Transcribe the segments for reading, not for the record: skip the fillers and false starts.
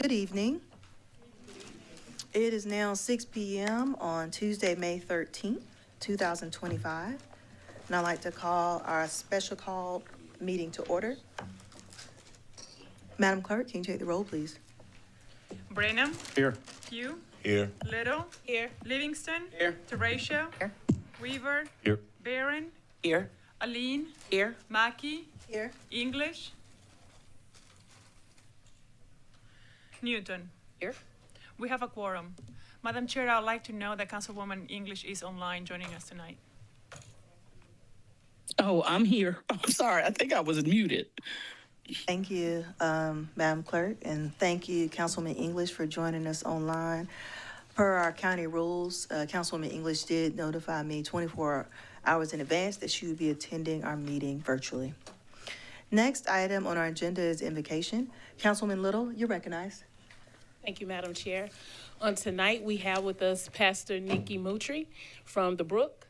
Good evening. It is now 6 p.m. on Tuesday, May 13th, 2025. And I'd like to call our special call meeting to order. Madam Clerk, can you take the roll, please? Brenham. Here. Pugh. Here. Little. Here. Livingston. Here. Teratio. Here. Weaver. Here. Barron. Here. Aline. Here. Mackey. Here. English. Newton. Here. We have a quorum. Madam Chair, I'd like to know that Councilwoman English is online joining us tonight. Oh, I'm here. I'm sorry. I think I was muted. Thank you, Madam Clerk, and thank you, Councilwoman English, for joining us online. Per our county rules, Councilwoman English did notify me 24 hours in advance that she would be attending our meeting virtually. Next item on our agenda is invocation. Councilwoman Little, you're recognized. Thank you, Madam Chair. On tonight, we have with us Pastor Nikki Moutry from The Brook.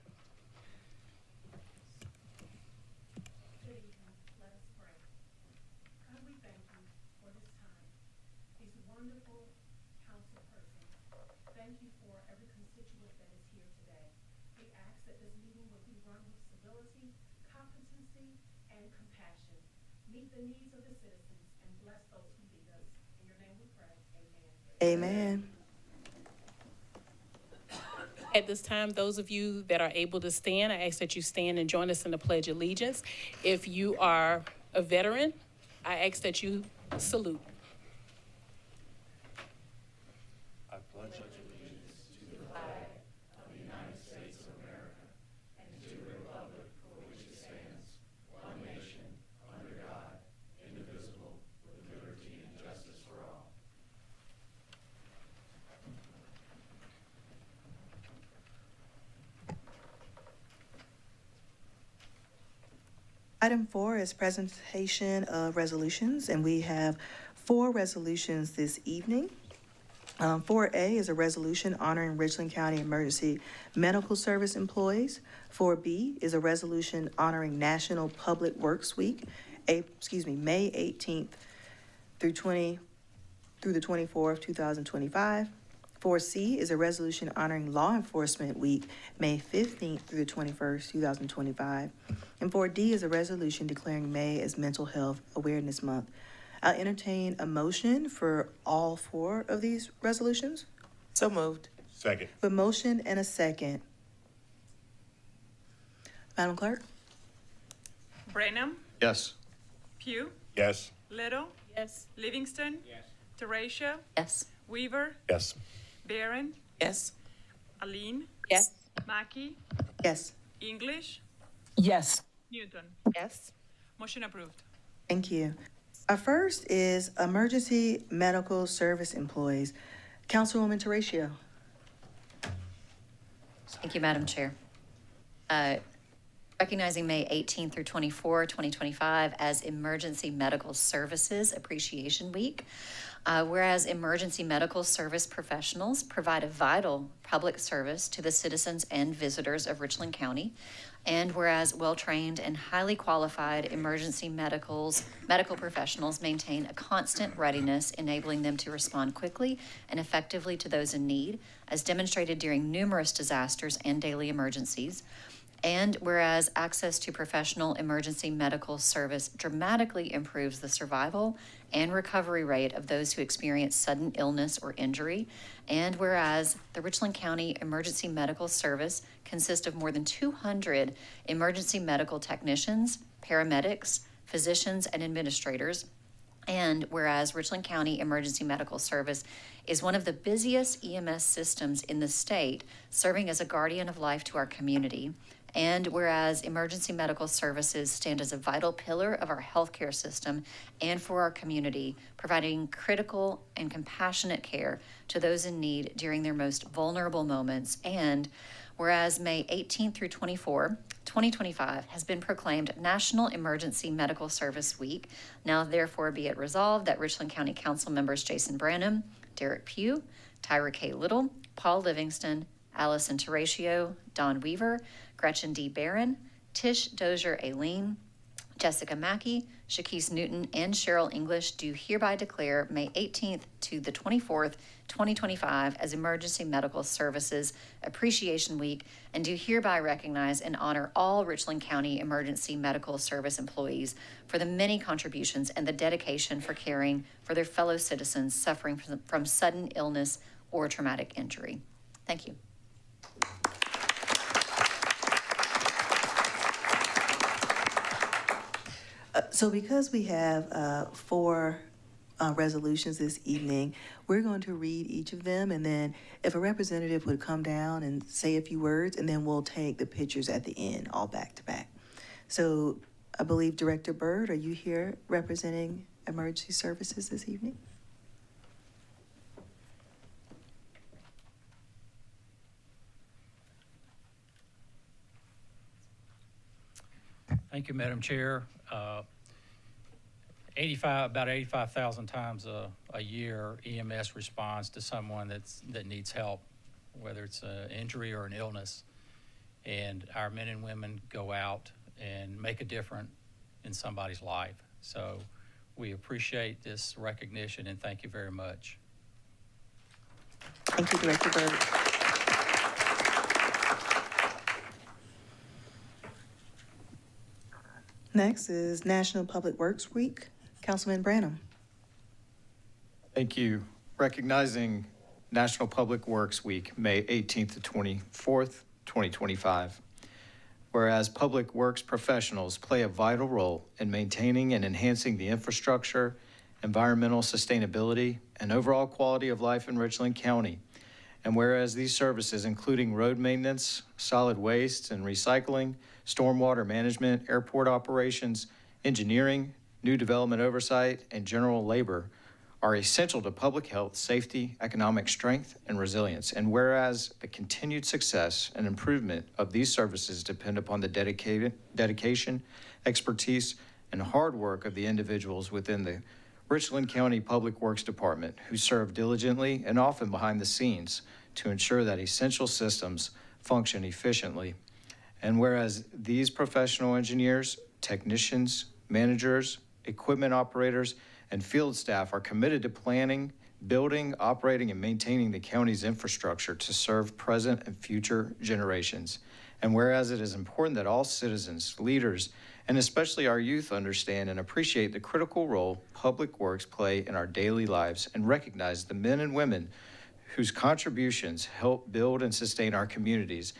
Thank you for every constituent that is here today. We ask that this meeting will be run with civility, competency, and compassion. Meet the needs of the citizens and bless those who lead us. In your name we pray, amen. Amen. At this time, those of you that are able to stand, I ask that you stand and join us in the Pledge of Allegiance. If you are a veteran, I ask that you salute. Item 4 is presentation of resolutions, and we have 4 resolutions this evening. 4A is a resolution honoring Richland County Emergency Medical Service employees. 4B is a resolution honoring National Public Works Week, May 18th through the 24th, 2025. 4C is a resolution honoring Law Enforcement Week, May 15th through the 21st, 2025. And 4D is a resolution declaring May as Mental Health Awareness Month. I'll entertain a motion for all 4 of these resolutions. So moved. Second. A motion and a second. Madam Clerk? Brenham. Yes. Pugh. Yes. Little. Yes. Livingston. Yes. Teratio. Yes. Weaver. Yes. Barron. Yes. Aline. Yes. Mackey. Yes. English. Yes. Newton. Yes. Motion approved. Thank you. Our first is Emergency Medical Service Employees. Councilwoman Teratio. Thank you, Madam Chair. Recognizing May 18 through 24, 2025 as Emergency Medical Services Appreciation Week. Whereas emergency medical service professionals provide a vital public service to the citizens and visitors of Richland County, and whereas well-trained and highly qualified emergency medical professionals maintain a constant readiness, enabling them to respond quickly and effectively to those in need, as demonstrated during numerous disasters and daily emergencies. And whereas access to professional emergency medical service dramatically improves the survival and recovery rate of those who experience sudden illness or injury, and whereas the Richland County Emergency Medical Service consists of more than 200 emergency medical technicians, paramedics, physicians, and administrators, and whereas Richland County Emergency Medical Service is one of the busiest EMS systems in the state, serving as a guardian of life to our community. And whereas emergency medical services stand as a vital pillar of our healthcare system and for our community, providing critical and compassionate care to those in need during their most vulnerable moments. And whereas May 18 through 24, 2025 has been proclaimed National Emergency Medical Service Week. Now, therefore, be it resolved that Richland County Council members Jason Branham, Derek Pugh, Tyra K. Little, Paul Livingston, Allison Teratio, Don Weaver, Gretchen D. Barron, Tish Dozier Aileen, Jessica Mackey, Shakese Newton, and Cheryl English do hereby declare May 18th to the 24th, 2025 as Emergency Medical Services Appreciation Week, and do hereby recognize and honor all Richland County Emergency Medical Service employees for the many contributions and the dedication for caring for their fellow citizens suffering from sudden illness or traumatic injury. Thank you. So because we have four resolutions this evening, we're going to read each of them, and then if a representative would come down and say a few words, and then we'll take the pictures at the end, all back to back. So I believe Director Byrd, are you here representing Emergency Services this evening? Thank you, Madam Chair. About 85,000 times a year, EMS responds to someone that needs help, whether it's an injury or an illness. And our men and women go out and make a difference in somebody's life. So we appreciate this recognition, and thank you very much. Thank you, Director Byrd. Next is National Public Works Week. Councilman Branham. Thank you. Recognizing National Public Works Week, May 18th to 24th, 2025. Whereas public works professionals play a vital role in maintaining and enhancing the infrastructure, environmental sustainability, and overall quality of life in Richland County. And whereas these services, including road maintenance, solid waste and recycling, stormwater management, airport operations, engineering, new development oversight, and general labor, are essential to public health, safety, economic strength, and resilience. And whereas the continued success and improvement of these services depend upon the dedication, expertise, and hard work of the individuals within the Richland County Public Works Department who serve diligently and often behind the scenes to ensure that essential systems function efficiently. And whereas these professional engineers, technicians, managers, equipment operators, and field staff are committed to planning, building, operating, and maintaining the county's infrastructure to serve present and future generations. And whereas it is important that all citizens, leaders, and especially our youth understand and appreciate the critical role public works play in our daily lives and recognize the men and women whose contributions help build and sustain our communities.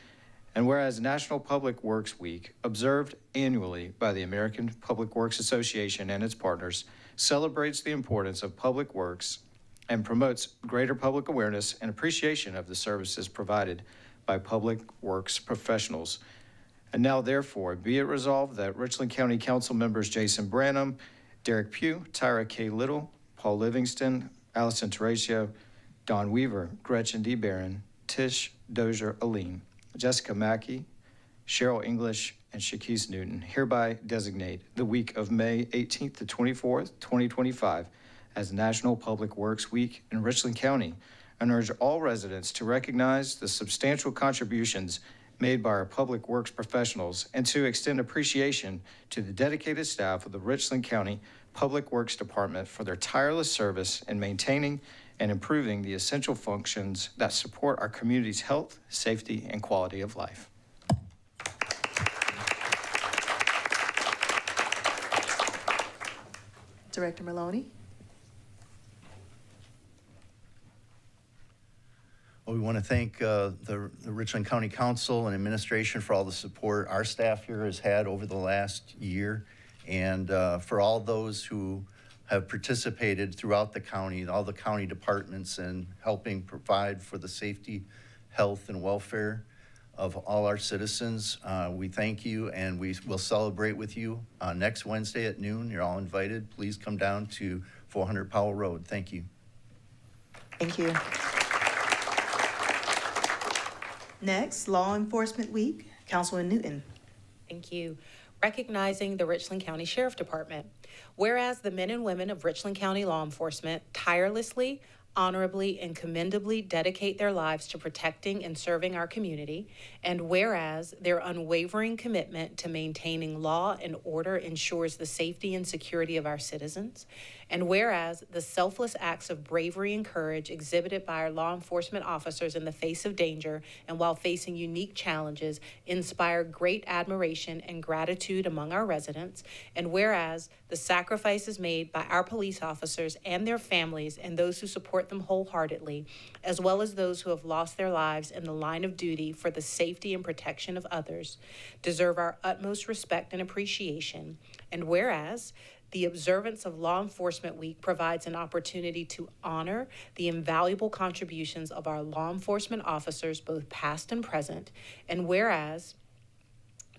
And whereas National Public Works Week, observed annually by the American Public Works Association and its partners, celebrates the importance of public works and promotes greater public awareness and appreciation of the services provided by public works professionals. And now, therefore, be it resolved that Richland County Council members Jason Branham, Derek Pugh, Tyra K. Little, Paul Livingston, Allison Terratio, Don Weaver, Gretchen D. Barron, Tish Dozier Aline, Jessica Mackey, Cheryl English, and Shakese Newton hereby designate the week of May 18th to 24th, 2025 as National Public Works Week in Richland County, and urge all residents to recognize the substantial contributions made by our public works professionals and to extend appreciation to the dedicated staff of the Richland County Public Works Department for their tireless service in maintaining and improving the essential functions that support our community's health, safety, and quality of life. Director Maloney. Well, we want to thank the Richland County Council and administration for all the support our staff here has had over the last year, and for all those who have participated throughout the county, all the county departments, in helping provide for the safety, health, and welfare of all our citizens. We thank you, and we will celebrate with you next Wednesday at noon. You're all invited. Please come down to 400 Powell Road. Thank you. Thank you. Next, Law Enforcement Week. Councilman Newton. Thank you. Recognizing the Richland County Sheriff Department. Whereas the men and women of Richland County law enforcement tirelessly, honorably, and commendably dedicate their lives to protecting and serving our community, and whereas their unwavering commitment to maintaining law and order ensures the safety and security of our citizens, and whereas the selfless acts of bravery and courage exhibited by our law enforcement officers in the face of danger and while facing unique challenges inspire great admiration and gratitude among our residents, and whereas the sacrifices made by our police officers and their families and those who support them wholeheartedly, as well as those who have lost their lives in the line of duty for the safety and protection of others, deserve our utmost respect and appreciation, and whereas the observance of Law Enforcement Week provides an opportunity to honor the invaluable contributions of our law enforcement officers, both past and present, and whereas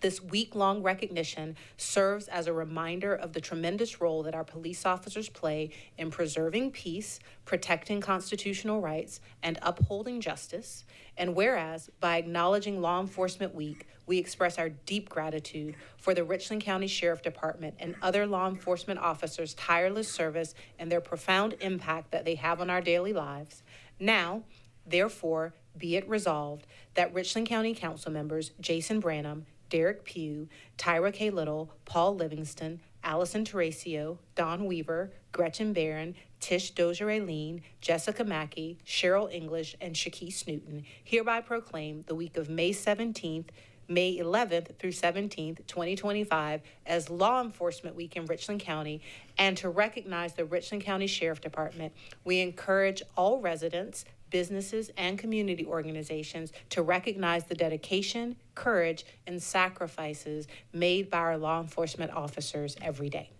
this week-long recognition serves as a reminder of the tremendous role that our police officers play in preserving peace, protecting constitutional rights, and upholding justice. And whereas, by acknowledging Law Enforcement Week, we express our deep gratitude for the Richland County Sheriff Department and other law enforcement officers' tireless service and their profound impact that they have on our daily lives. Now, therefore, be it resolved that Richland County Council members Jason Branham, Derek Pugh, Tyra K. Little, Paul Livingston, Allison Terracio, Don Weaver, Gretchen Barron, Tish Dozier-Aileen, Jessica Mackey, Cheryl English, and Shakese Newton hereby proclaim the week of May 17th, May 11th through 17th, 2025 as Law Enforcement Week in Richland County, and to recognize the Richland County Sheriff Department, we encourage all residents, businesses, and community organizations to recognize the dedication, courage, and sacrifices made by our law enforcement officers every day.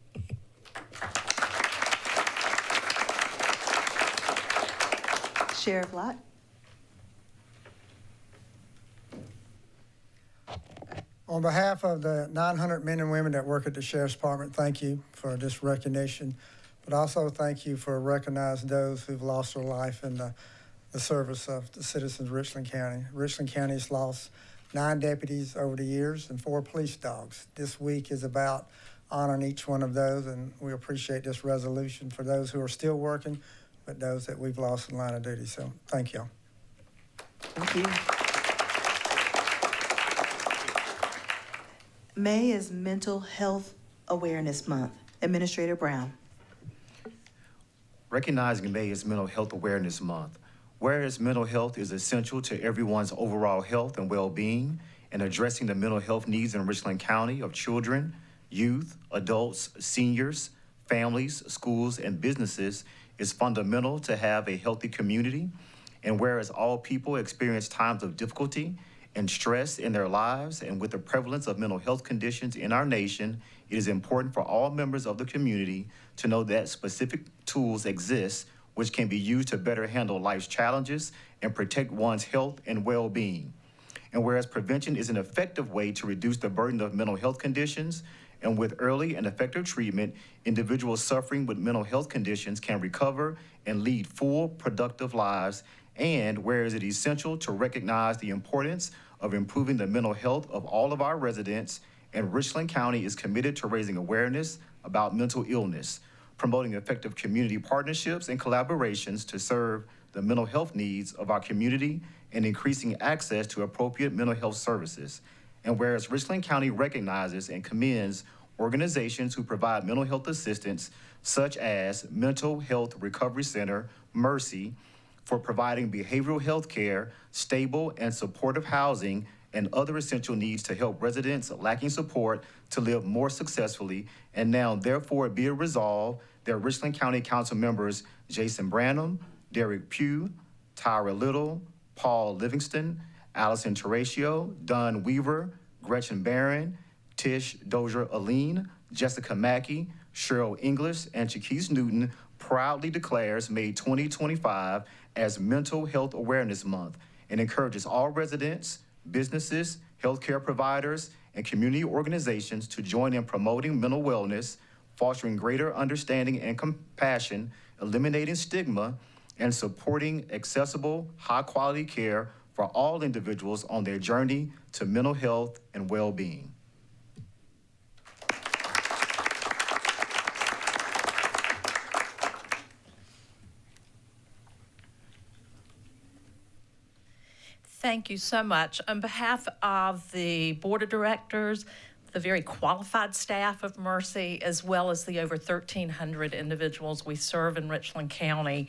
Sheriff Lott. On behalf of the 900 men and women that work at the Sheriff's Department, thank you for this recognition, but also thank you for recognizing those who've lost their life in the service of the citizens of Richland County. Richland County has lost 9 deputies over the years and 4 police dogs. This week is about honoring each one of those, and we appreciate this resolution for those who are still working, but those that we've lost in line of duty. So thank you. Thank you. May is Mental Health Awareness Month. Administrator Brown. Recognizing May is Mental Health Awareness Month. Whereas mental health is essential to everyone's overall health and well-being, and addressing the mental health needs in Richland County of children, youth, adults, seniors, families, schools, and businesses is fundamental to have a healthy community. And whereas all people experience times of difficulty and stress in their lives, and with the prevalence of mental health conditions in our nation, it is important for all members of the community to know that specific tools exist which can be used to better handle life's challenges and protect one's health and well-being. And whereas prevention is an effective way to reduce the burden of mental health conditions, and with early and effective treatment, individuals suffering with mental health conditions can recover and lead full, productive lives. And whereas it is essential to recognize the importance of improving the mental health of all of our residents, and Richland County is committed to raising awareness about mental illness, promoting effective community partnerships and collaborations to serve the mental health needs of our community, and increasing access to appropriate mental health services. And whereas Richland County recognizes and commends organizations who provide mental health assistance, such as Mental Health Recovery Center, Mercy, for providing behavioral health care, stable and supportive housing, and other essential needs to help residents lacking support to live more successfully. And now, therefore, be it resolved that Richland County Council members Jason Branham, Derek Pugh, Tyra Little, Paul Livingston, Allison Terracio, Don Weaver, Gretchen Barron, Tish Dozier-Aileen, Jessica Mackey, Cheryl English, and Shakese Newton proudly declares May 2025 as Mental Health Awareness Month, and encourages all residents, businesses, healthcare providers, and community organizations to join in promoting mental wellness, fostering greater understanding and compassion, eliminating stigma, and supporting accessible, high-quality care for all individuals on their journey to mental health and well-being. Thank you so much. On behalf of the Board of Directors, the very qualified staff of Mercy, as well as the over 1,300 individuals we serve in Richland County,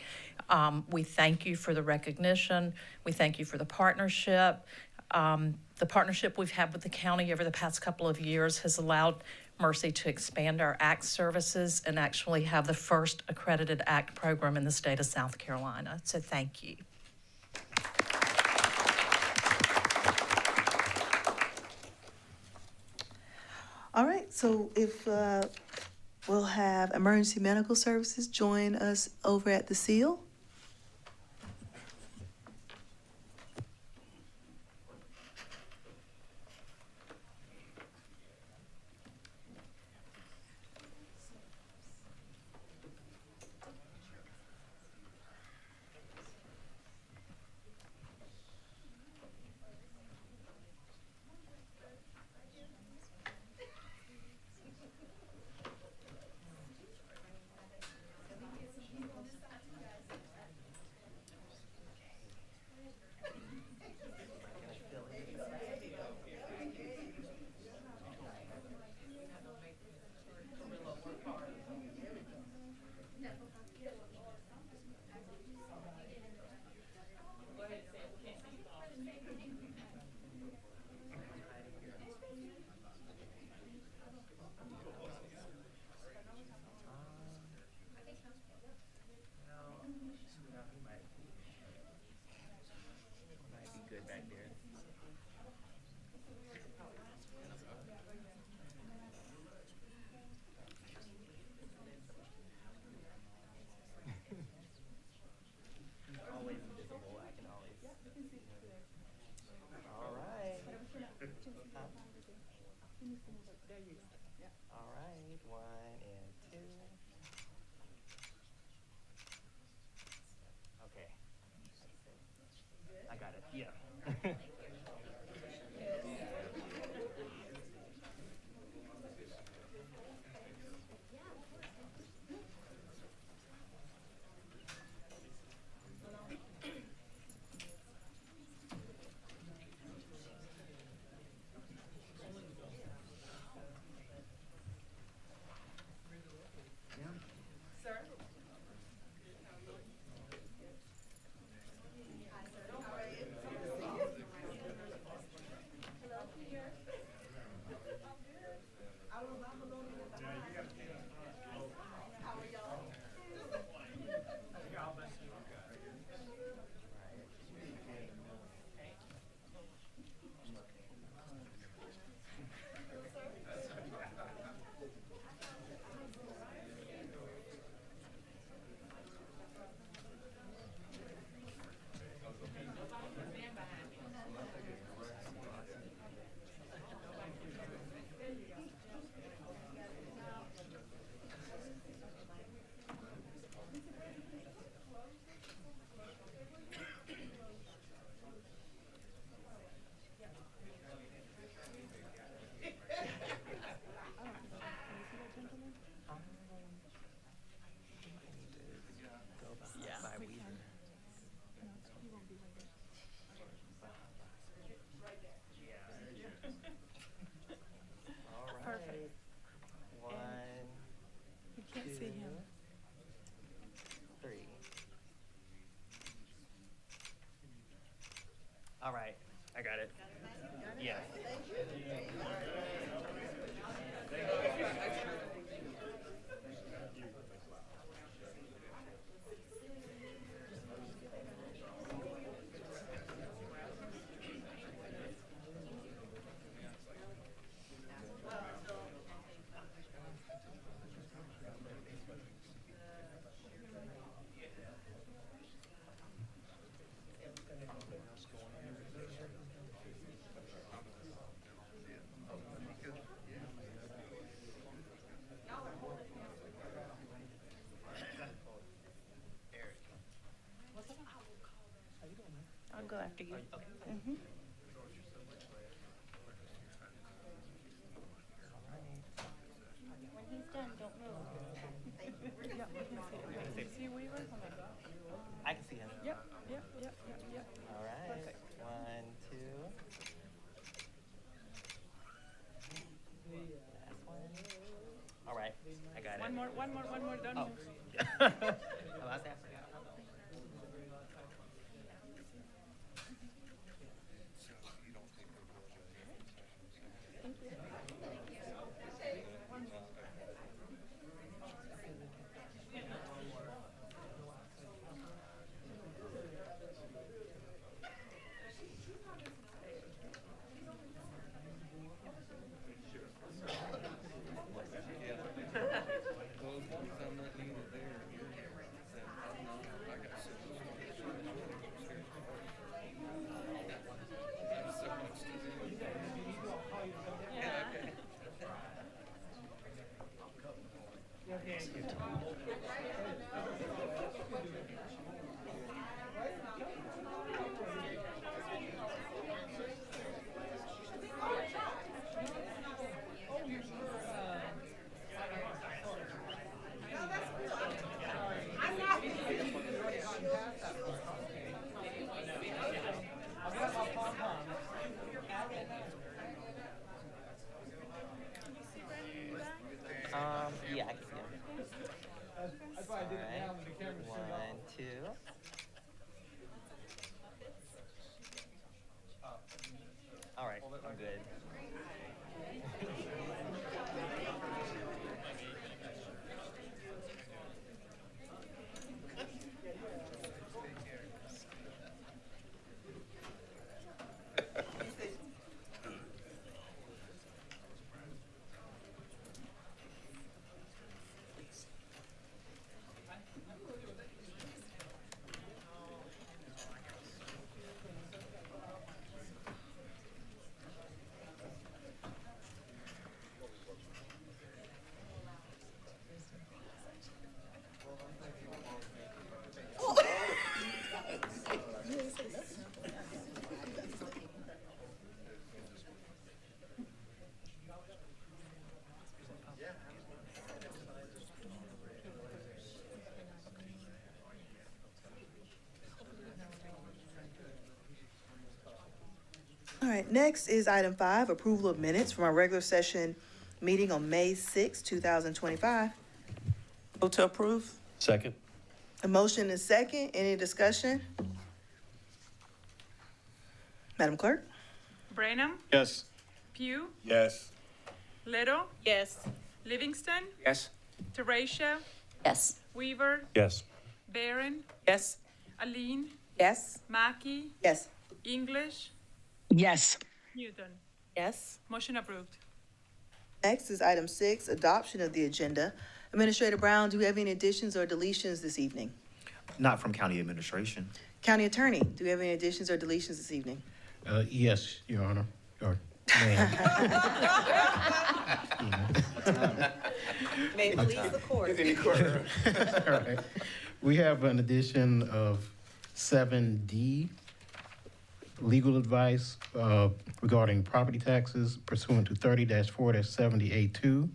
we thank you for the recognition. We thank you for the partnership. The partnership we've had with the county over the past couple of years has allowed Mercy to expand our ACT services and actually have the first accredited ACT program in the state of South Carolina. So thank you. All right, so if we'll have Emergency Medical Services join us over at the seal. All right, 1 and 2. Okay. I got it, yeah. All right, I got it. Yeah. I'll go after you. Mm-hmm. When he's done, don't move. See Weaver? I can see him. Yep. All right. Perfect. 1, I got it. One more, don't Oh. move. Oh, I forgot. Yeah, I can see it. Alright, 1, 2. Alright, I'm good. All right, next is item 5, approval of minutes from our regular session meeting on May 6, 2025. Vote to approve? Second. A motion is second. Any discussion? Madam Clerk? Branham, Yes. Pugh, Yes. Little, Yes. Livingston, Yes. Teratio, Yes. Weaver, Yes. Barron, Yes. Aline, Yes. Mackey, Yes. English, Yes. Newton. Yes. Motion approved. Next is item 6, adoption of the agenda. Administrator Brown, do we have any additions or deletions this evening? Not from county administration. County Attorney, do we have any additions or deletions this evening? Yes, Your Honor, or ma'am. May it please the court. All right. We have an addition of 7D, legal advice regarding property taxes pursuant to 30-4-70A2,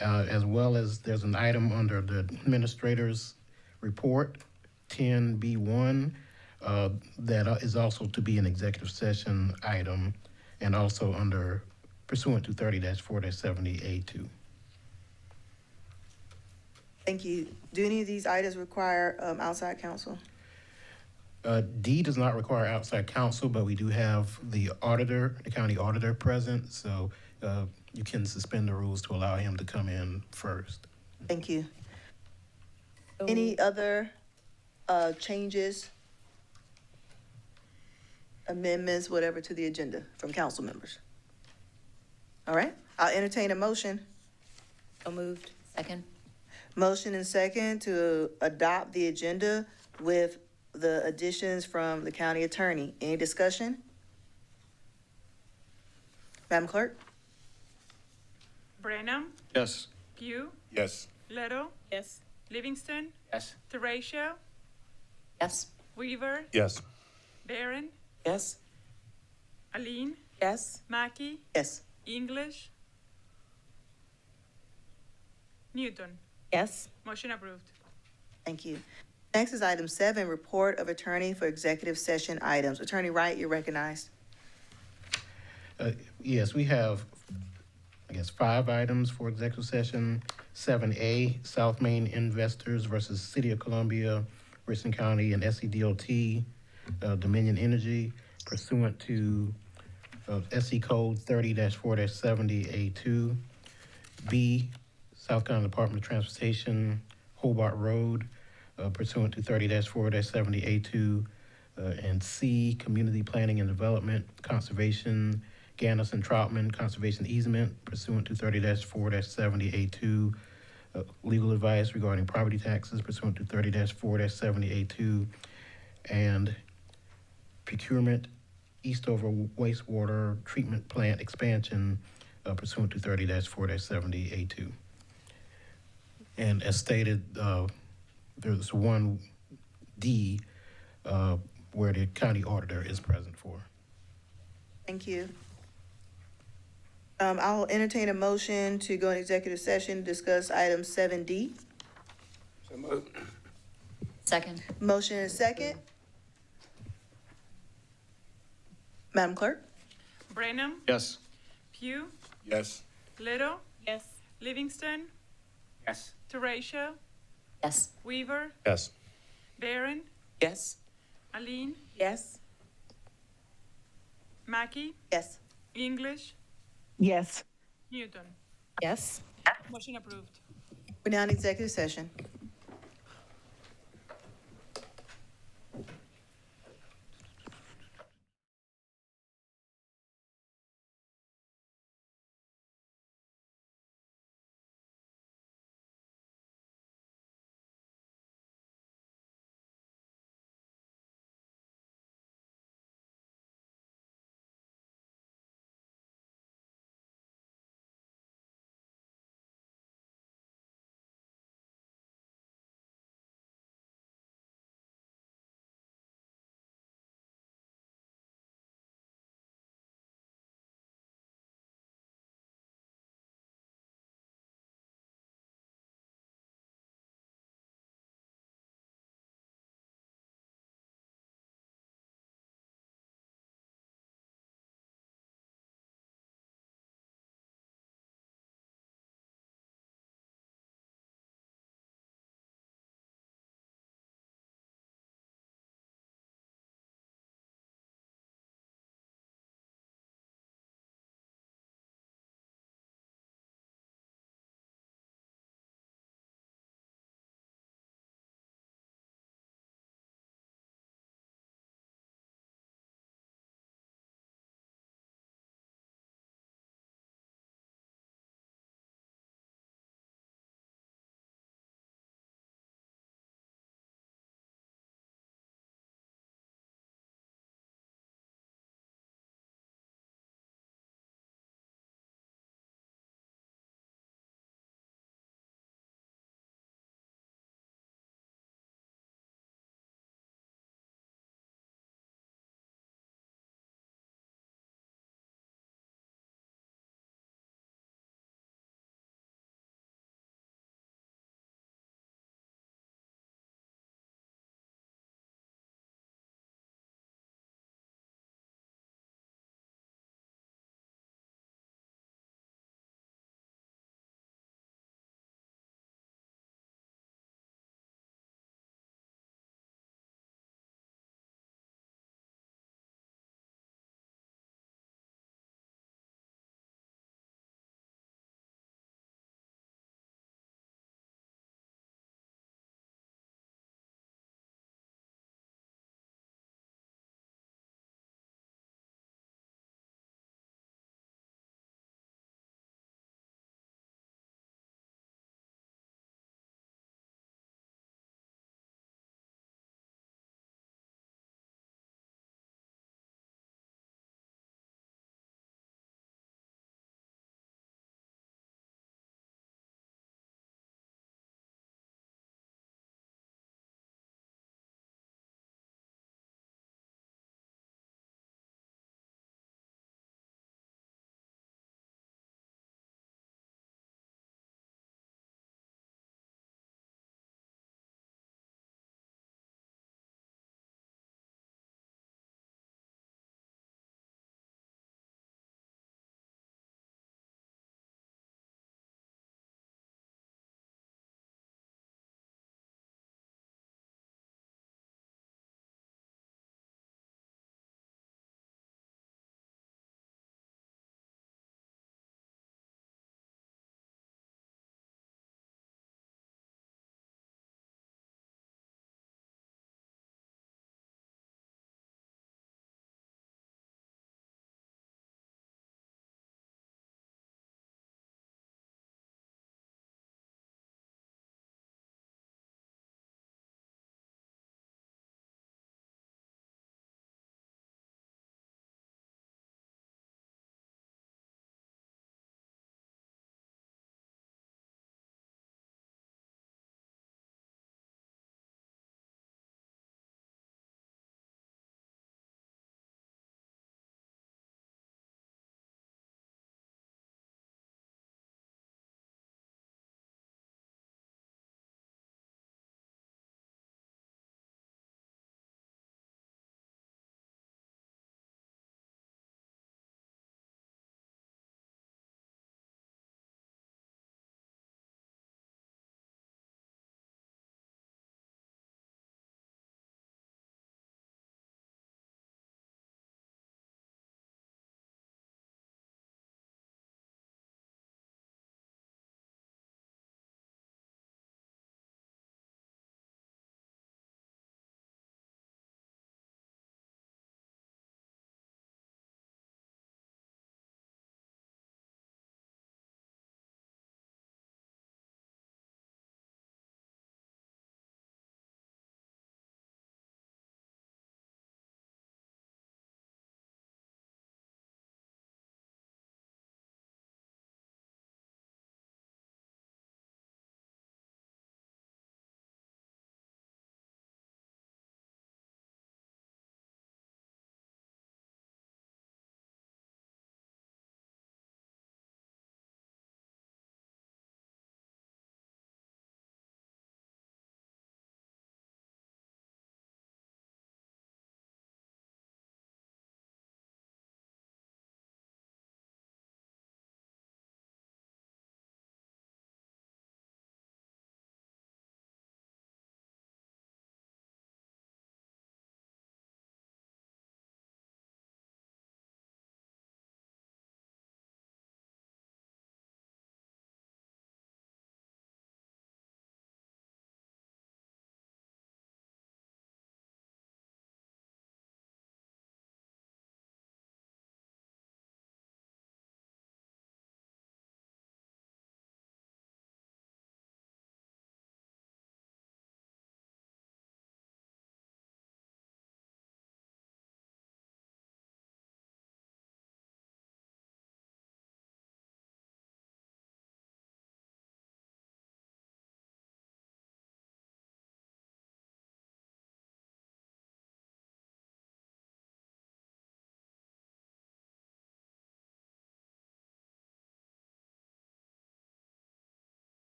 as well as there's an item under the administrator's report, 10B1, that is also to be an executive session item, and also under pursuant to 30-4-70A2. Thank you. Do any of these items require outside counsel? D does not require outside counsel, but we do have the auditor, the county auditor present, so you can suspend the rules to allow him to come in first. Thank you. Any other changes, amendments, whatever to the agenda from council members? All right, I'll entertain a motion. So moved. Second. Motion and second to adopt the agenda with the additions from the county attorney. Any discussion? Madam Clerk? Branham, Yes. Pugh, Yes. Little, Yes. Livingston, Yes. Teratio, Yes. Weaver, Yes. Barron, Yes. Aline, Yes. Mackey, Yes. English, Newton. Yes. Motion approved. Thank you. Next is item 7, report of attorney for executive session items. Attorney Wright, you're recognized. Yes, we have 5 items for executive session. 7A, South Main Investors versus City of Columbia, Richland County, and SCDOT, Dominion Energy, pursuant to SC Code 30-4-70A2. B, South Carolina Department of Transportation, Hobart Road, pursuant to 30-4-70A2. And C, Community Planning and Development, Conservation, Gannis and Troutman, Conservation Easement, pursuant to 30-4-70A2. Legal advice regarding property taxes, pursuant to 30-4-70A2. And procurement, Eastover wastewater treatment plant expansion, pursuant to 30-4-70A2. And as stated, there's 1D, where the county auditor is present for. Thank you. I'll entertain a motion to go in executive session, to discuss item 7D. Second. Motion and second. Madam Clerk? Brenham, Yes. Pugh, Yes. Little, Yes. Livingston, Yes. Teratio, Yes. Weaver, Yes. Barron, Yes. Aline, Yes. Mackey, Yes. English, Yes. Newton. Yes. Motion approved. We're now in executive session.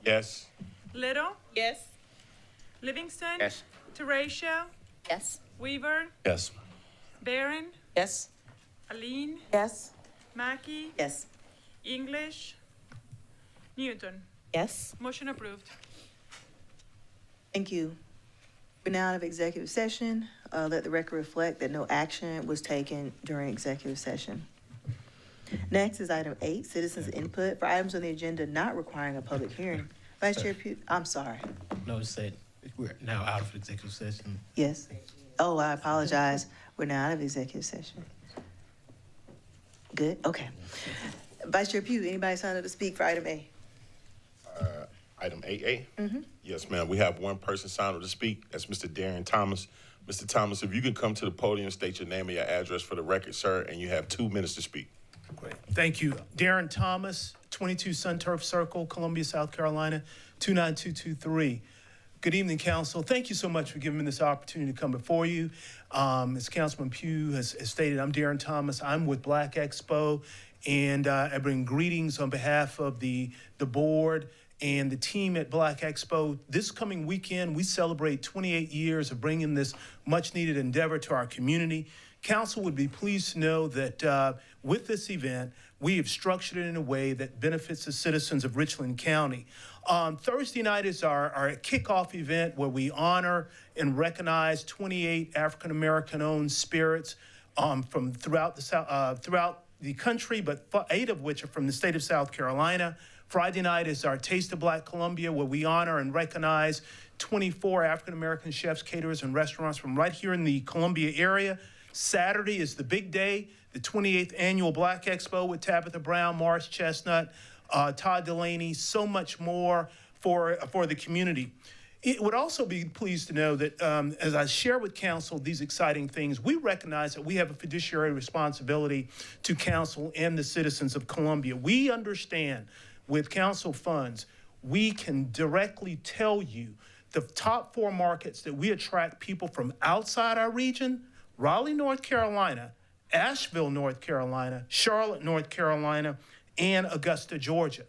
Yes. Little, Yes. Livingston. Yes. Teratio, Yes. Weaver, Yes. Barron, Yes. Aline, Yes. Mackey, Yes. English, Newton. Yes. Motion approved. Thank you. We're now out of executive session. Let the record reflect that no action was taken during executive session. Next is item 8, citizens' input for items on the agenda not requiring a public hearing. Vice Chair Pugh, I'm sorry. Notice that we're now out of executive session. Yes. Oh, I apologize. We're now out of executive session. Good, okay. Vice Chair Pugh, anybody signed up to speak for item A? Item 8A? Yes, ma'am. We have one person signed up to speak. That's Mr. Darren Thomas. Mr. Thomas, if you can come to the podium, state your name and your address for the record, sir, and you have 2 minutes to speak. Great. Thank you. Darren Thomas, 22 Sun Turf Circle, Columbia, South Carolina, 29223. Good evening, Council. Thank you so much for giving me this opportunity to come before you. As Councilman Pugh has stated, I'm Darren Thomas. I'm with Black Expo, and I bring greetings on behalf of the board and the team at Black Expo. This coming weekend, we celebrate 28 years of bringing this much-needed endeavor to our community. Council would be pleased to know that with this event, we have structured it in a way that benefits the citizens of Richland County. Thursday night is our kickoff event where we honor and recognize 28 African-American-owned spirits from throughout the country, but 8 of which are from the state of South Carolina. Friday night is our Taste of Black Columbia, where we honor and recognize 24 African-American chefs, caterers, and restaurants from right here in the Columbia area. Saturday is the big day, the 28th Annual Black Expo with Tabitha Brown, Morris Chestnut, Todd Delaney, so much more for the community. It would also be pleased to know that as I share with Council these exciting things, we recognize that we have a fiduciary responsibility to Council and the citizens of Columbia. We understand with Council funds, we can directly tell you the top 4 markets that we attract people from outside our region: Raleigh, North Carolina, Asheville, North Carolina, Charlotte, North Carolina, and Augusta, Georgia.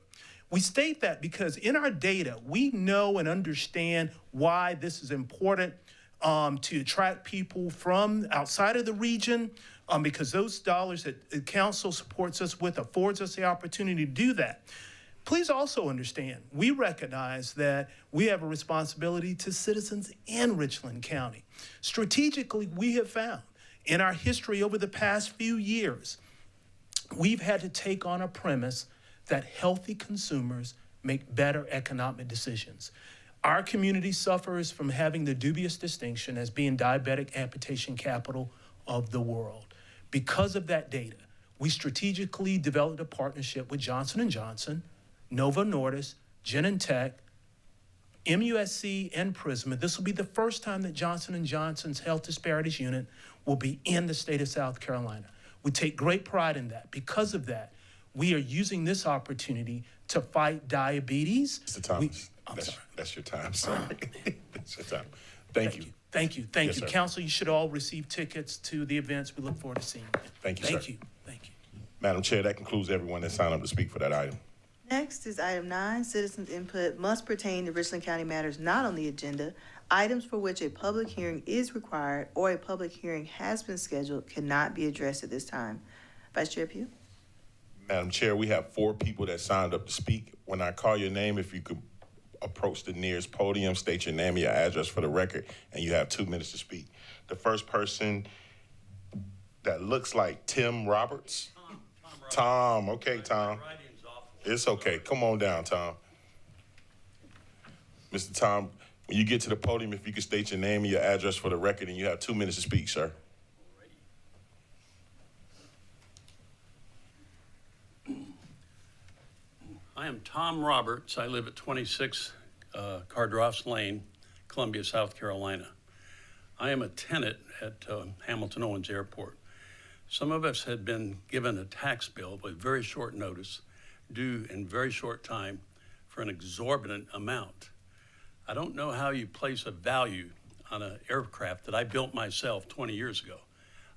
We state that because in our data, we know and understand why this is important to attract people from outside of the region, because those dollars that the council supports us with affords us the opportunity to do that. Please also understand, we recognize that we have a responsibility to citizens in Richland County. Strategically, we have found in our history over the past few years, we've had to take on a premise that healthy consumers make better economic decisions. Our community suffers from having the dubious distinction as being diabetic amputation capital of the world. Because of that data, we strategically developed a partnership with Johnson & Johnson, Novo Nordisk, Genentech, MUSC, and Prisma. This will be the first time that Johnson & Johnson's Health Disparities Unit will be in the state of South Carolina. We take great pride in that. Because of that, we are using this opportunity to fight diabetes. Mr. Thomas, that's your time, sir. That's your time. Thank you. Thank you. Yes, sir. Council, you should all receive tickets to the events. We look forward to seeing you. Thank you, sir. Thank you. Madam Chair, that concludes everyone that signed up to speak for that item. Next is item 9, citizens' input must pertain to Richland County matters not on the agenda. Items for which a public hearing is required or a public hearing has been scheduled cannot be addressed at this time. Vice Chair Pugh? Madam Chair, we have 4 people that signed up to speak. When I call your name, if you could approach the nearest podium, state your name and your address for the record, and you have 2 minutes to speak. The first person that looks like Tim Roberts. Tom, okay, Tom. It's okay. Come on down, Tom. Mr. Tom, when you get to the podium, if you could state your name and your address for the record, and you have 2 minutes to speak, sir. I am Tom Roberts. I live at 26 Cardross Lane, Columbia, South Carolina. I am a tenant at Hamilton Owens Airport. Some of us had been given a tax bill with very short notice, due in very short time, for an exorbitant amount. I don't know how you place a value on an aircraft that I built myself 20 years ago.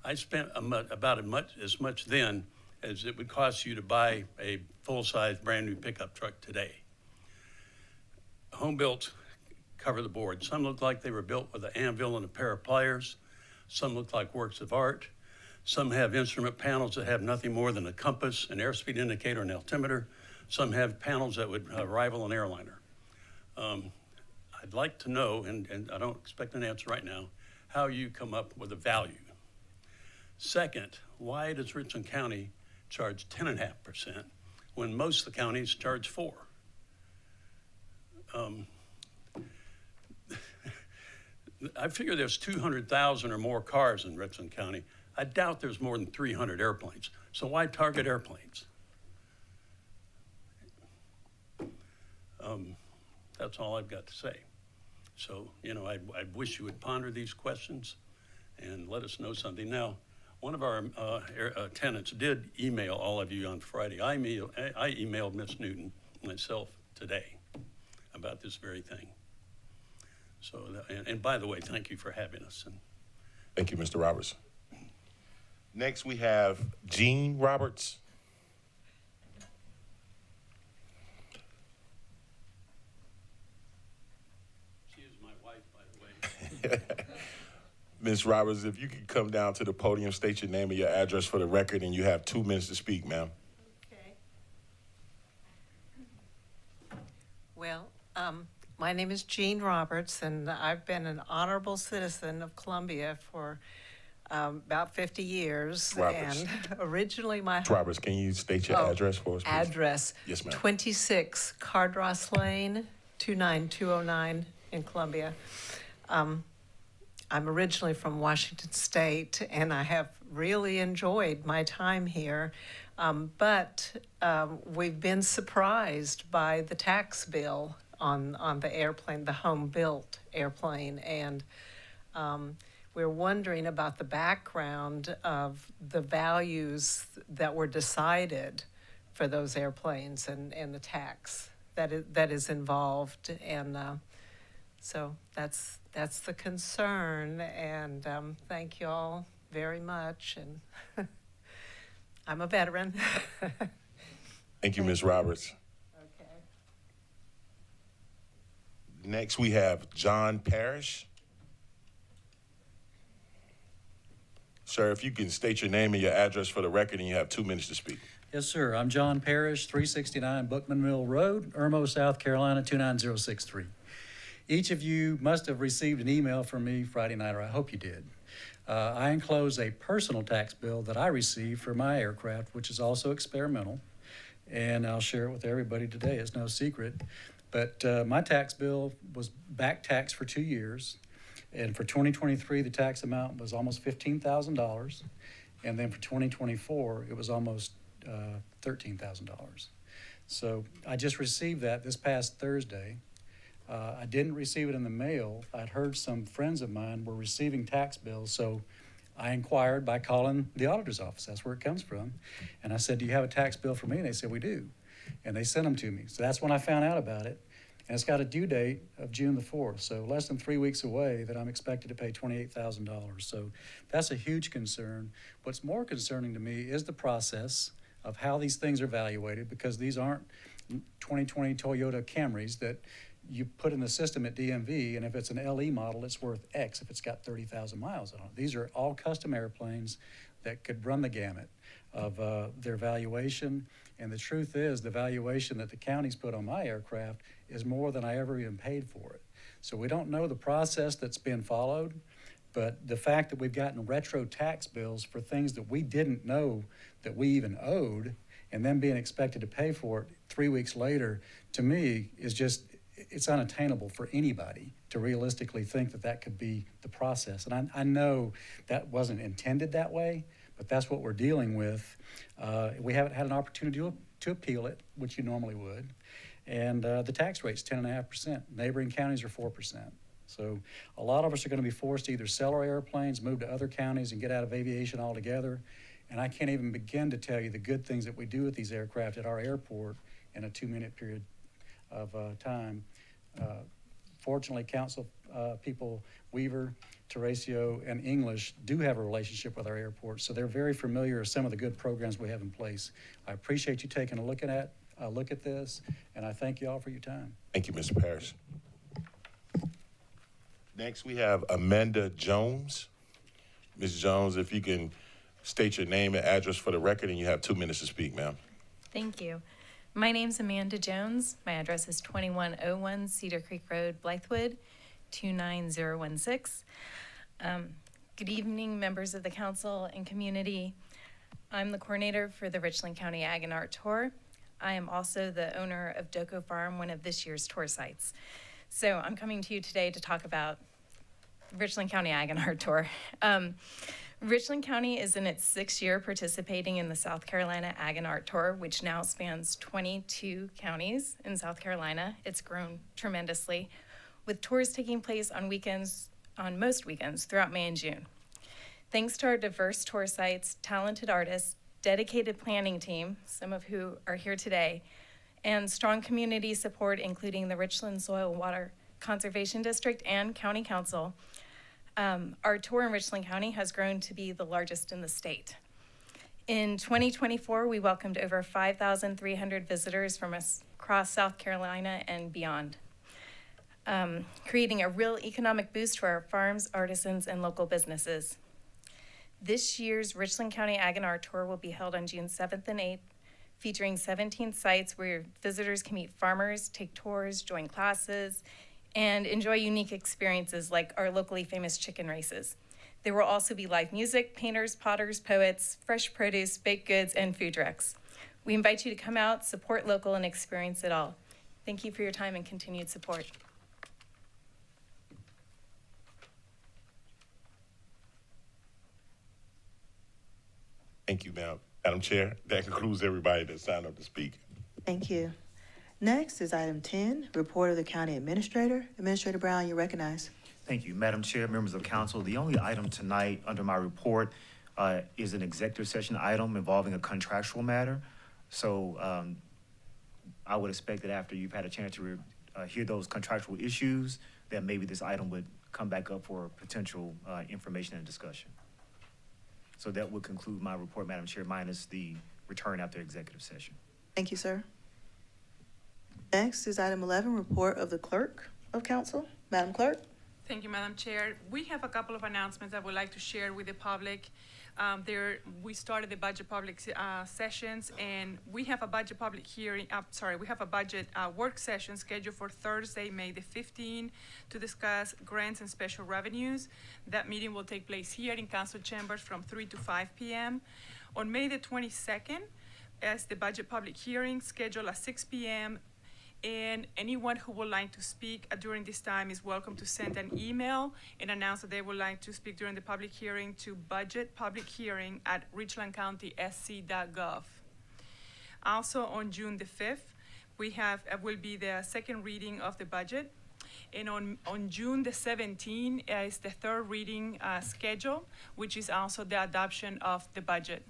I spent about as much then as it would cost you to buy a full-size brand new pickup truck today. home built cover the board. Some look like they were built with an anvil and a pair of pliers. Some look like works of art. Some have instrument panels that have nothing more than a compass, an airspeed indicator, and altimeter. Some have panels that would rival an airliner. I'd like to know, and I don't expect an answer right now, how you come up with a value. Second, why does Richland County charge 10.5% when most of the counties charge 4%? I figure there's 200,000 or more cars in Richland County. I doubt there's more than 300 airplanes. So why target airplanes? That's all I've got to say. So, you know, I wish you would ponder these questions and let us know something. Now, one of our tenants did email all of you on Friday. I emailed Ms. Newton myself today about this very thing. So, and by the way, thank you for having us. Thank you, Mr. Roberts. Next, we have Gene Roberts. She is my wife, by the way. Ms. Roberts, if you could come down to the podium, state your name and your address for the record, and you have 2 minutes to speak, ma'am. Okay. Well, my name is Jean Roberts, and I've been an honorable citizen of Columbia for about 50 years. Roberts. And originally Roberts, can you state your address for us, please? Address. Yes, ma'am. 26 Cardross Lane, 29209 in Columbia. I'm originally from Washington State, and I have really enjoyed my time here. But we've been surprised by the tax bill on the airplane, the home-built airplane, and we're wondering about the background of the values that were decided for those airplanes and the tax that is involved, and so that's the concern, and thank you all very much, and I'm a veteran. Thank you, Ms. Roberts. Okay. Next, we have John Parrish. Sir, if you can state your name and your address for the record, and you have 2 minutes to speak. Yes, sir. I'm John Parrish, 369 Bookman Mill Road, Irmo, South Carolina, 29063. Each of you must have received an email from me Friday night, or I hope you did. I enclose a personal tax bill that I received for my aircraft, which is also experimental, and I'll share it with everybody today. It's no secret. But my tax bill was back taxed for 2 years, and for 2023, the tax amount was almost $15,000, and then for 2024, it was almost $13,000. So I just received that this past Thursday. I didn't receive it in the mail. I'd heard some friends of mine were receiving tax bills, so I inquired by calling the auditor's office. That's where it comes from. And I said, do you have a tax bill for me? And they said, we do. And they sent them to me. So that's when I found out about it. And it's got a due date of June the 4th, so less than 3 weeks away that I'm expected to pay $28,000. So that's a huge concern. What's more concerning to me is the process of how these things are evaluated, because these aren't 2020 Toyota Camrys that you put in the system at DMV, and if it's an LE model, it's worth X if it's got 30,000 miles on it. These are all custom airplanes that could run the gamut of their valuation. And the truth is, the valuation that the county's put on my aircraft is more than I ever even paid for it. So we don't know the process that's been followed, but the fact that we've gotten retro tax bills for things that we didn't know that we even owed, and then being expected to pay for it 3 weeks later, to me, is just, it's unattainable for anybody to realistically think that that could be the process. And I know that wasn't intended that way, but that's what we're dealing with. We haven't had an opportunity to appeal it, which you normally would. And the tax rate's 10.5%. Neighboring counties are 4%. So a lot of us are going to be forced to either sell our airplanes, move to other counties, and get out of aviation altogether. And I can't even begin to tell you the good things that we do with these aircraft at our airport in a 2-minute period of time. Fortunately, council people, Weaver, Terracio, and English do have a relationship with our airport, so they're very familiar with some of the good programs we have in place. I appreciate you taking a look at this, and I thank you all for your time. Thank you, Mr. Parrish. Next, we have Amanda Jones. Ms. Jones, if you can state your name and address for the record, and you have 2 minutes to speak, ma'am. Thank you. My name's Amanda Jones. My address is 2101 Cedar Creek Road, Blythewood, 29016. Good evening, members of the council and community. I'm the coordinator for the Richland County Ag and Art Tour. I am also the owner of Doco Farm, one of this year's tour sites. So I'm coming to you today to talk about Richland County Ag and Art Tour. Richland County is in its 6th year participating in the South Carolina Ag and Art Tour, which now spans 22 counties in South Carolina. It's grown tremendously, with tours taking place on most weekends throughout May and June. Thanks to our diverse tour sites, talented artists, dedicated planning team, some of who are here today, and strong community support, including the Richland Soil and Water Conservation District and County Council, our tour in Richland County has grown to be the largest in the state. In 2024, we welcomed over 5,300 visitors from across South Carolina and beyond, creating a real economic boost for our farms, artisans, and local businesses. This year's Richland County Ag and Art Tour will be held on June 7th and 8th, featuring 17 sites where visitors can meet farmers, take tours, join classes, and enjoy unique experiences like our locally famous chicken races. There will also be live music, painters, potters, poets, fresh produce, baked goods, and food trucks. We invite you to come out, support local, and experience it all. Thank you for your time and continued support. Thank you, ma'am. Madam Chair, that concludes everybody that signed up to speak. Thank you. Next is item 10, report of the county administrator. Administrator Brown, you're recognized. Thank you, Madam Chair, members of council. The only item tonight under my report is an executive session item involving a contractual matter. So I would expect that after you've had a chance to hear those contractual issues, that maybe this item would come back up for potential information and discussion. So that would conclude my report, Madam Chair, minus the return after executive session. Thank you, sir. Next is item 11, report of the clerk of council. Madam Clerk. Thank you, Madam Chair. We have a couple of announcements I would like to share with the public. We started the budget public sessions, and we have a budget public hearing, we have a budget work session scheduled for Thursday, May the 15th, to discuss grants and special revenues. That meeting will take place here in council chambers from 3 to 5 p.m. On May the 22nd, as the budget public hearing scheduled at 6 p.m., and anyone who would like to speak during this time is welcome to send an email and announce that they would like to speak during the public hearing to budgetpublichearing@richlandcountysc.gov. Also on June the 5th, we have will be the second reading of the budget. And on June the 17th is the third reading schedule, which is also the adoption of the budget.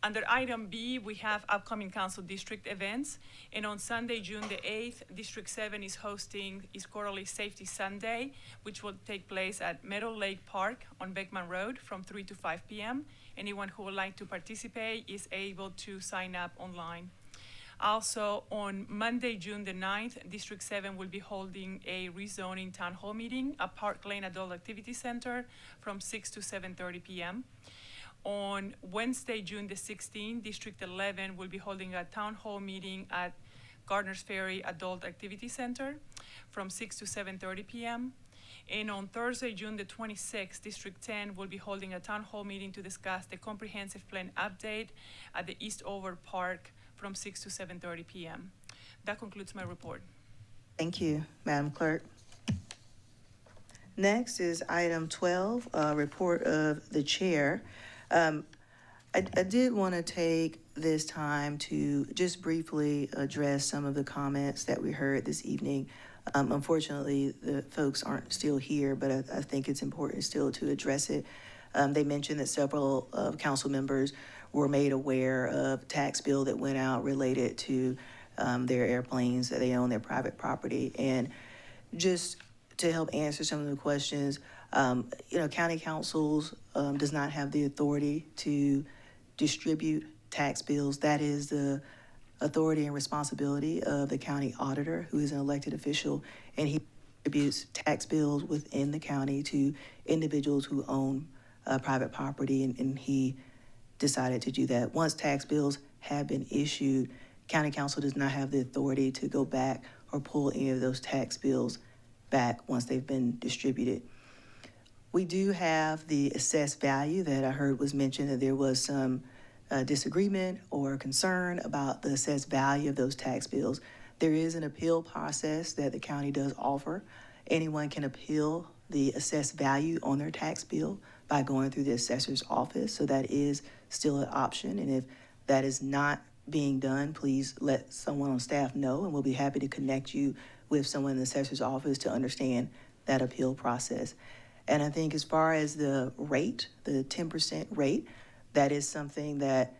Under item B, we have upcoming council district events. And on Sunday, June the 8th, District 7 is hosting its quarterly Safety Sunday, which will take place at Meadow Lake Park on Beckman Road from 3 to 5 p.m. Anyone who would like to participate is able to sign up online. Also, on Monday, June the 9th, District 7 will be holding a rezoning town hall meeting at Park Lane Adult Activity Center from 6 to 7:30 p.m. On Wednesday, June the 16th, District 11 will be holding a town hall meeting at Gardner's Ferry Adult Activity Center from 6 to 7:30 p.m. And on Thursday, June the 26th, District 10 will be holding a town hall meeting to discuss the comprehensive plan update at the Eastover Park from 6 to 7:30 p.m. That concludes my report. Thank you, Madam Clerk. Next is item 12, report of the chair. I did want to take this time to just briefly address some of the comments that we heard this evening. Unfortunately, the folks aren't still here, but I think it's important still to address it. They mentioned that several council members were made aware of tax bill that went out related to their airplanes that they own, their private property. And just to help answer some of the questions, county councils does not have the authority to distribute tax bills. That is the authority and responsibility of the county auditor, who is an elected official, and he distributes tax bills within the county to individuals who own private property, and he decided to do that. Once tax bills have been issued, county council does not have the authority to go back or pull any of those tax bills back once they've been distributed. We do have the assessed value that I heard was mentioned, that there was some disagreement or concern about the assessed value of those tax bills. There is an appeal process that the county does offer. Anyone can appeal the assessed value on their tax bill by going through the assessor's office, so that is still an option. And if that is not being done, please let someone on staff know, and we'll be happy to connect you with someone in the assessor's office to understand that appeal process. And I think as far as the rate, the 10% rate, that is something that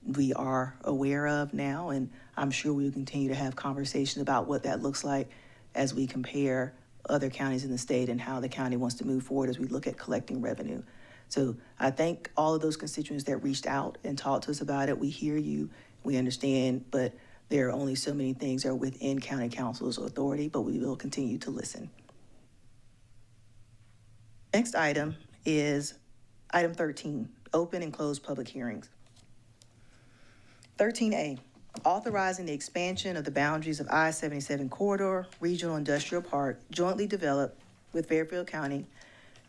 we are aware of now, and I'm sure we'll continue to have conversations about what that looks like as we compare other counties in the state and how the county wants to move forward as we look at collecting revenue. So I thank all of those constituents that reached out and talked to us about it. We hear you, we understand, but there are only so many things that are within county council's authority, but we will continue to listen. Next item is item 13, open and closed public hearings. 13A, authorizing the expansion of the boundaries of I-77 corridor, regional industrial park, jointly developed with Fairfield County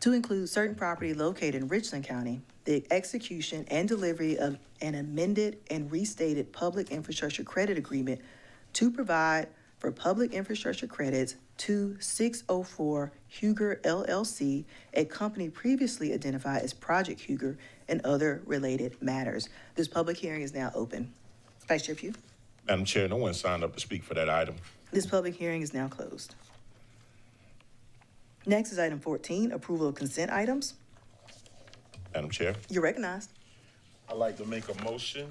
to include certain property located in Richland County, the execution and delivery of an amended and restated public infrastructure credit agreement to provide for public infrastructure credits to 604 Huger LLC, a company previously identified as Project Huger, and other related matters. This public hearing is now open. Vice Chair Pugh. Madam Chair, no one signed up to speak for that item. This public hearing is now closed. Next is item 14, approval of consent items. Madam Chair, You're recognized. I'd like to make a motion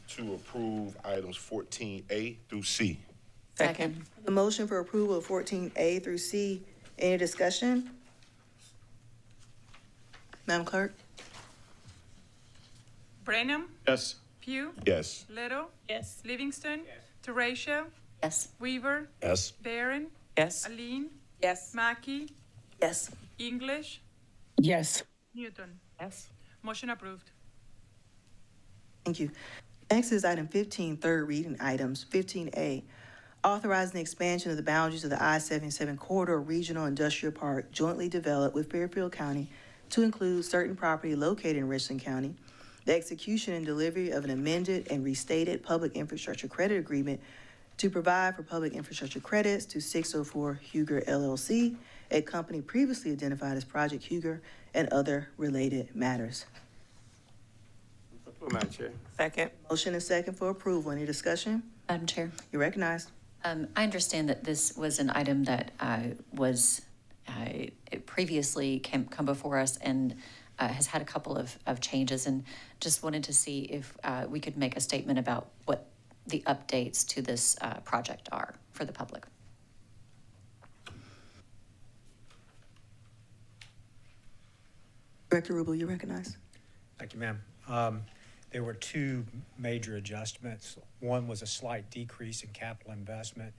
to approve items 14A through C. Second. The motion for approval of 14A through C. Any discussion? Madam Clerk? Brenham, Yes. Pugh, Yes. Little, Yes. Livingston, Teratio, Yes. Weaver, Yes. Barron, Yes. Aline, Yes. Mackey, Yes. English, Yes. Newton. Yes. Motion approved. Thank you. Next is item 15, third reading items. 15A, authorizing the expansion of the boundaries of the I-77 corridor regional industrial park jointly developed with Fairfield County to include certain property located in Richland County, the execution and delivery of an amended and restated public infrastructure credit agreement to provide for public infrastructure credits to 604 Huger LLC, a company previously identified as Project Huger, and other related matters. Madam Chair. Second. Motion and second for approval. Any discussion? Madam Chair. You're recognized. I understand that this was an item that was it previously come before us and has had a couple of changes, and just wanted to see if we could make a statement about what the updates to this project are for the public. Director Rubel, you're recognized. Thank you, ma'am. There were two major adjustments. One was a slight decrease in capital investment,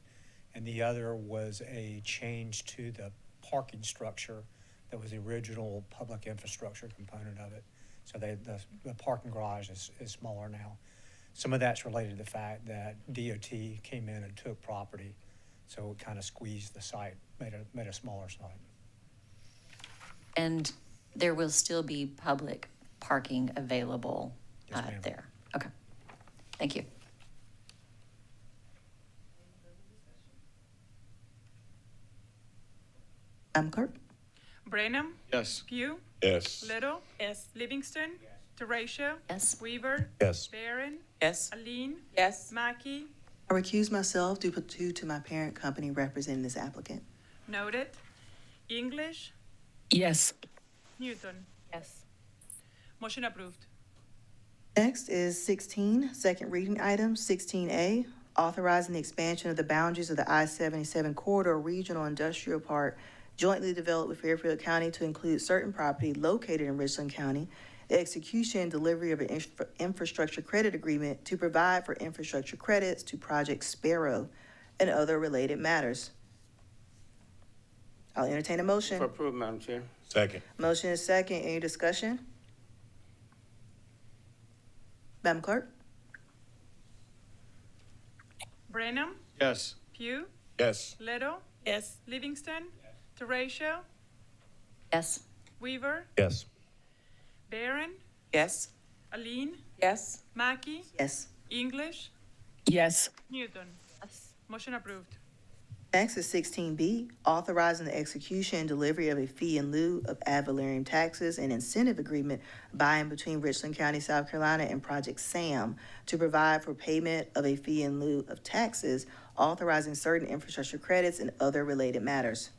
and the other was a change to the parking structure that was the original public infrastructure component of it. So the parking garage is smaller now. Some of that's related to the fact that DOT came in and took property, so it kind of squeezed the site, made a smaller site. And there will still be public parking available Yes, ma'am. there. Okay. Thank you. Madam Clerk? Brenham, Yes. Pugh, Yes. Little, Yes. Livingston, Teratio, Yes. Weaver, Yes. Barron, Yes. Aline, Yes. Mackey, I recuse myself due to my parent company representing this applicant. noted, English, Yes. Newton. Yes. Motion approved. Next is 16, second reading item, 16A, authorizing the expansion of the boundaries of the I-77 corridor regional industrial park jointly developed with Fairfield County to include certain property located in Richland County, the execution and delivery of an infrastructure credit agreement to provide for infrastructure credits to Project Sparrow, and other related matters. I'll entertain a motion. For approval, Madam Chair. Second. Motion is second. Any discussion? Madam Clerk? Brenham, Yes. Pugh, Yes. Little, Yes. Livingston, Teratio, Yes. Weaver, Yes. Barron, Yes. Aline, Yes. Mackey, Yes. English, Yes. Newton. Motion approved. Next is 16B, authorizing the execution and delivery of a fee in lieu of ad valorem taxes and incentive agreement by and between Richland County, South Carolina and Project SAM to provide for payment of a fee in lieu of taxes, authorizing certain infrastructure credits and other related matters.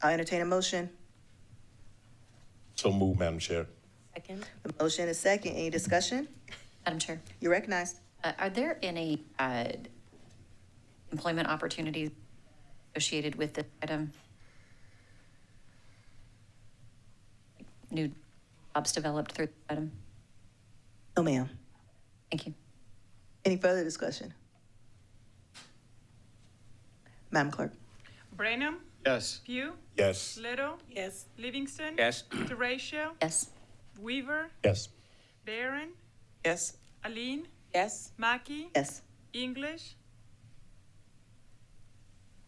I'll entertain a motion. So move, Madam Chair. Second. The motion is second. Any discussion? Madam Chair, You're recognized. are there any employment opportunities associated with this item? New jobs developed through this item? No, ma'am. Thank you. Any further discussion? Madam Clerk? Brenham, Yes. Pugh, Yes. Little, Yes. Livingston, Yes. Teratio, Yes. Weaver, Yes. Barron, Yes. Aline, Yes. Mackey, Yes. English,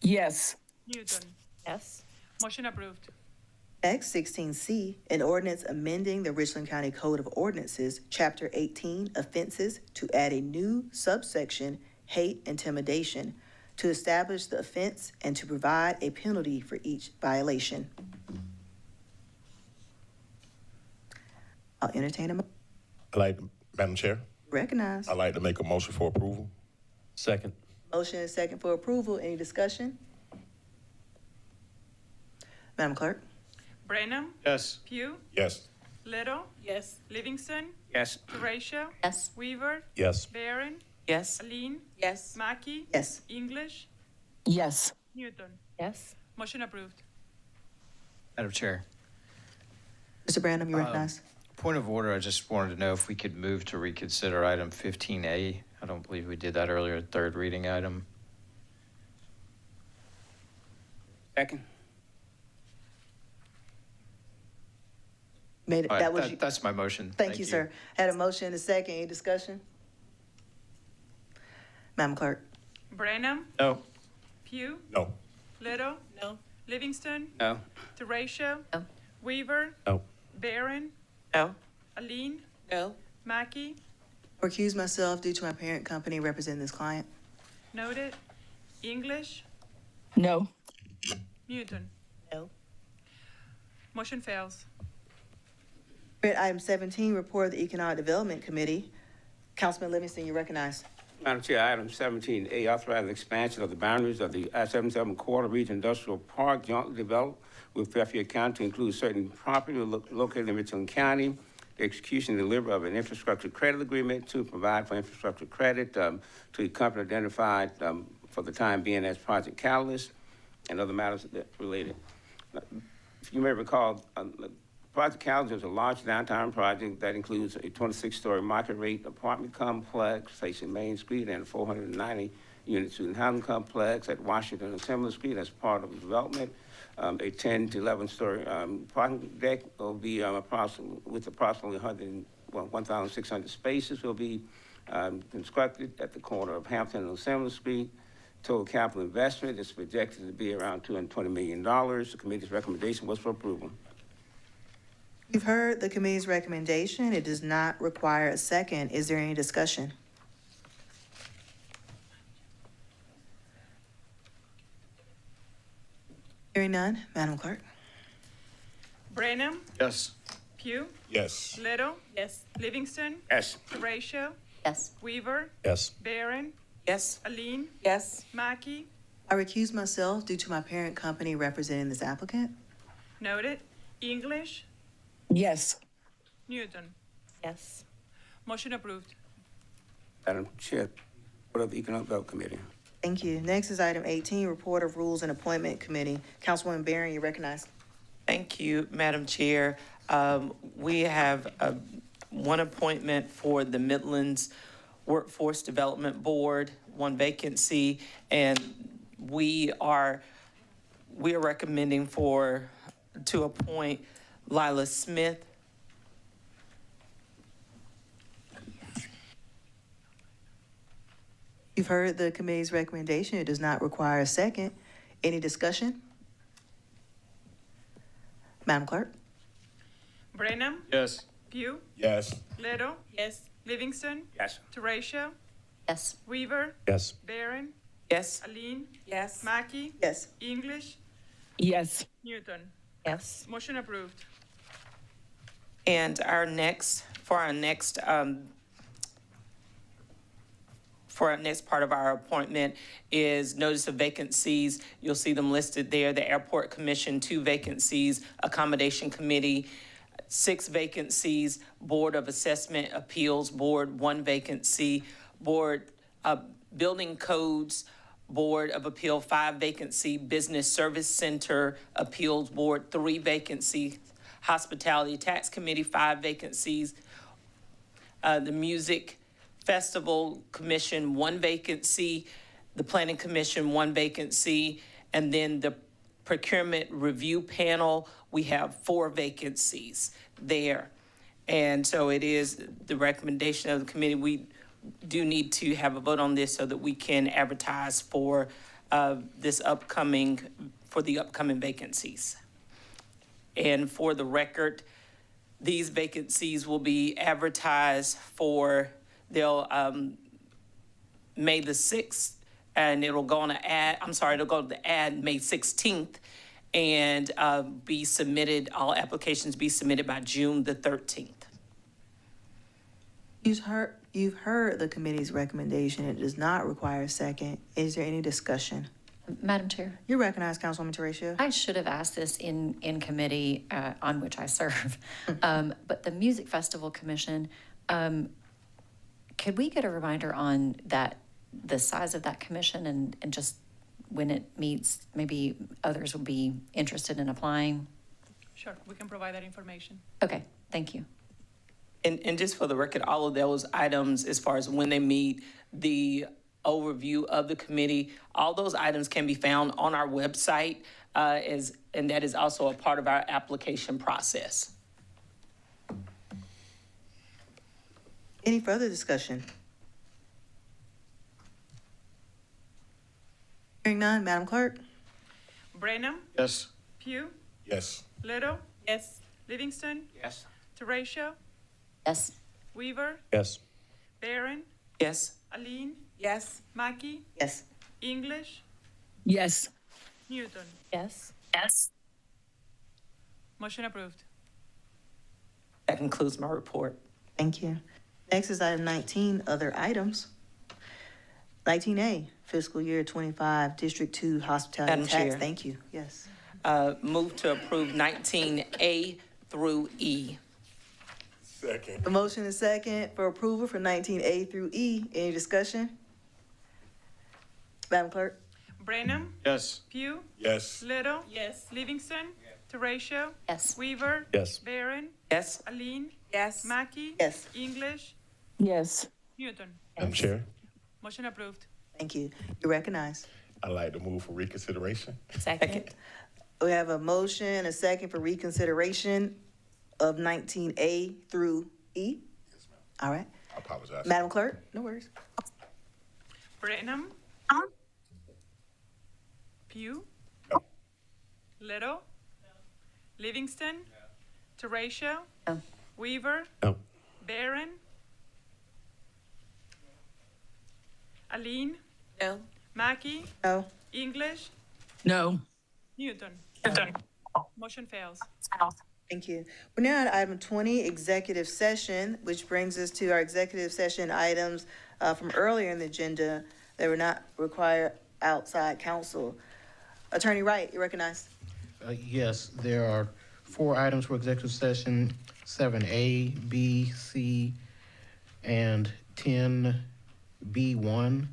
Yes. Newton. Yes. Motion approved. Next, 16C, an ordinance amending the Richland County Code of Ordinances, Chapter 18, Offenses, to add a new subsection, Hate Intimidation, to establish the offense and to provide a penalty for each violation. I'll entertain a Madam Chair, recognize. I'd like to make a motion for approval. Second. Motion is second for approval. Any discussion? Madam Clerk? Brenham, Yes. Pugh, Yes. Little, Yes. Livingston, Yes. Teratio, Yes. Weaver, Yes. Barron, Yes. Aline, Yes. Mackey, Yes. English, Yes. Newton. Yes. Motion approved. Madam Chair. Mr. Brandon, you recognize. Point of order, I just wanted to know if we could move to reconsider item 15A. I don't believe we did that earlier, third reading item. Second. Made it, All that right, was, that's my motion. thank you, sir. Had a motion and a second. Any discussion? Madam Clerk? Brenham, No. Pugh, No. Little, No. Livingston, No. Teratio, No. Weaver, No. Barron, No. Aline, No. Mackey, Recuse myself due to my parent company representing this client. noted, English, No. Newton. No. Motion fails. Item 17, report of the Economic Development Committee. Councilman Livingston, you recognize. Madam Chair, item 17A, authorize expansion of the boundaries of the I-77 Quarter Region Industrial Park jointly developed with Fairfield County to include certain property located in Richland County. The execution and delivery of an infrastructure credit agreement to provide for infrastructure credit to the company identified for the time being as Project Catalyst and other matters that related. If you may recall, Project Catalyst is a large downtown project that includes a 26-story market rate apartment complex facing Main Street and a 490-unit student housing complex at Washington and Assembly Street as part of the development. A 10 to 11-story parking deck will be approximately 1,600 spaces will be constructed at the corner of Hampton and Assembly Street. Total capital investment is projected to be around $220 million. The committee's recommendation was for approval. You've heard the committee's recommendation. It does not require a second. Is there any discussion? Hearing none, Madam Clerk. Brenham, Yes. Pugh, Yes. Little, Yes. Livingston, Yes. Teratio, Yes. Weaver, Yes. Barron, Yes. Aline, Yes. Mackey, I recuse myself due to my parent company representing this applicant. noted, English, Yes. Newton. Yes. Motion approved. Madam Chair, Board of the Economic Development Committee. Thank you. Next is item 18, report of Rules and Appointment Committee. Councilwoman Barron, you recognize. Thank you, Madam Chair. We have one appointment for the Midlands Workforce Development Board, one vacancy, and we are we are recommending to appoint Lila Smith. You've heard the committee's recommendation. It does not require a second. Any discussion? Madam Clerk? Brenham, Yes. Pugh, Yes. Little, Yes. Livingston, Yes. Teratio, Yes. Weaver, Yes. Barron, Yes. Aline, Yes. Mackey, Yes. English, Yes. Newton. Yes. Motion approved. And for our next part of our appointment is notice of vacancies. You'll see them listed there. The Airport Commission, 2 vacancies. Accommodation Committee, 6 vacancies. Board of Assessment Appeals Board, 1 vacancy. Building Codes Board of Appeal, 5 vacancy. Business Service Center Appeals Board, 3 vacancies. Hospitality Tax Committee, 5 vacancies. The Music Festival Commission, 1 vacancy. The Planning Commission, 1 vacancy. And then the Procurement Review Panel, we have 4 vacancies there. And so it is the recommendation of the committee. We do need to have a vote on this so that we can advertise for the upcoming vacancies. And for the record, these vacancies will be advertised for May the 6th, and it'll go on it'll go to the ad May 16th, and all applications be submitted by June the 13th. You've heard the committee's recommendation. It does not require a second. Is there any discussion? Madam Chair, You're recognized, Councilwoman Teratio. I should have asked this in committee on which I serve. But the Music Festival Commission, could we get a reminder on the size of that commission and just when it meets, maybe others would be interested in applying? Sure, we can provide that information. Okay, thank you. And just for the record, all of those items, as far as when they meet, the overview of the committee, all those items can be found on our website, and that is also a part of our application process. Any further discussion? Hearing none, Madam Clerk? Brenham, Yes. Pugh, Yes. Little, Yes. Livingston, Yes. Teratio, Yes. Weaver, Yes. Barron, Yes. Aline, Yes. Mackey, Yes. English, Yes. Newton. Yes. Yes. Motion approved. That concludes my report. Thank you. Next is item 19, other items. 19A, fiscal year 25, District 2 hospitality Madam tax. Chair. Thank you. Yes. Move to approve 19A through E. Second. A motion is second for approval for 19A through E. Any discussion? Madam Clerk? Brenham, Yes. Pugh, Yes. Little, Yes. Livingston, Teratio, Yes. Weaver, Yes. Barron, Yes. Aline, Yes. Mackey, Yes. English, Yes. Newton. Madam Chair, Motion approved. Thank you. You're recognized. I'd like to move for reconsideration. Second. We have a motion, a second for reconsideration of 19A through E. All right. I apologize. Madam Clerk? No worries. Brenham, Pugh, No. Little, Livingston, Teratio, No. Weaver, No. Barron, Aline, No. Mackey, No. English, No. Newton. Motion fails. Thank you. We're now at item 20, executive session, which brings us to our executive session items from earlier in the agenda that were not require outside counsel. Attorney Wright, you recognize? Yes, there are 4 items for executive session, 7A, B, C, and 10B1.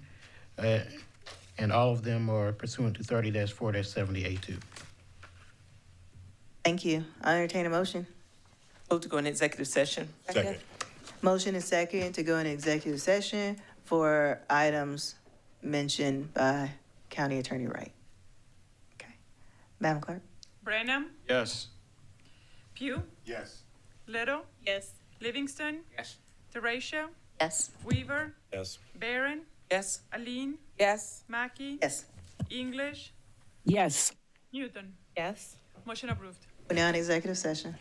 And all of them are pursuant to 30-4-70A2. Thank you. I entertain a motion. Move to go into executive session. Second. Motion is second to go into executive session for items mentioned by County Attorney Wright. Okay. Madam Clerk? Brenham, Yes. Pugh, Yes. Little, Yes. Livingston, Yes. Teratio, Yes. Weaver, Yes. Barron, Yes. Aline, Yes. Mackey, Yes. English, Yes. Newton. Yes. Motion approved. We're now in executive session.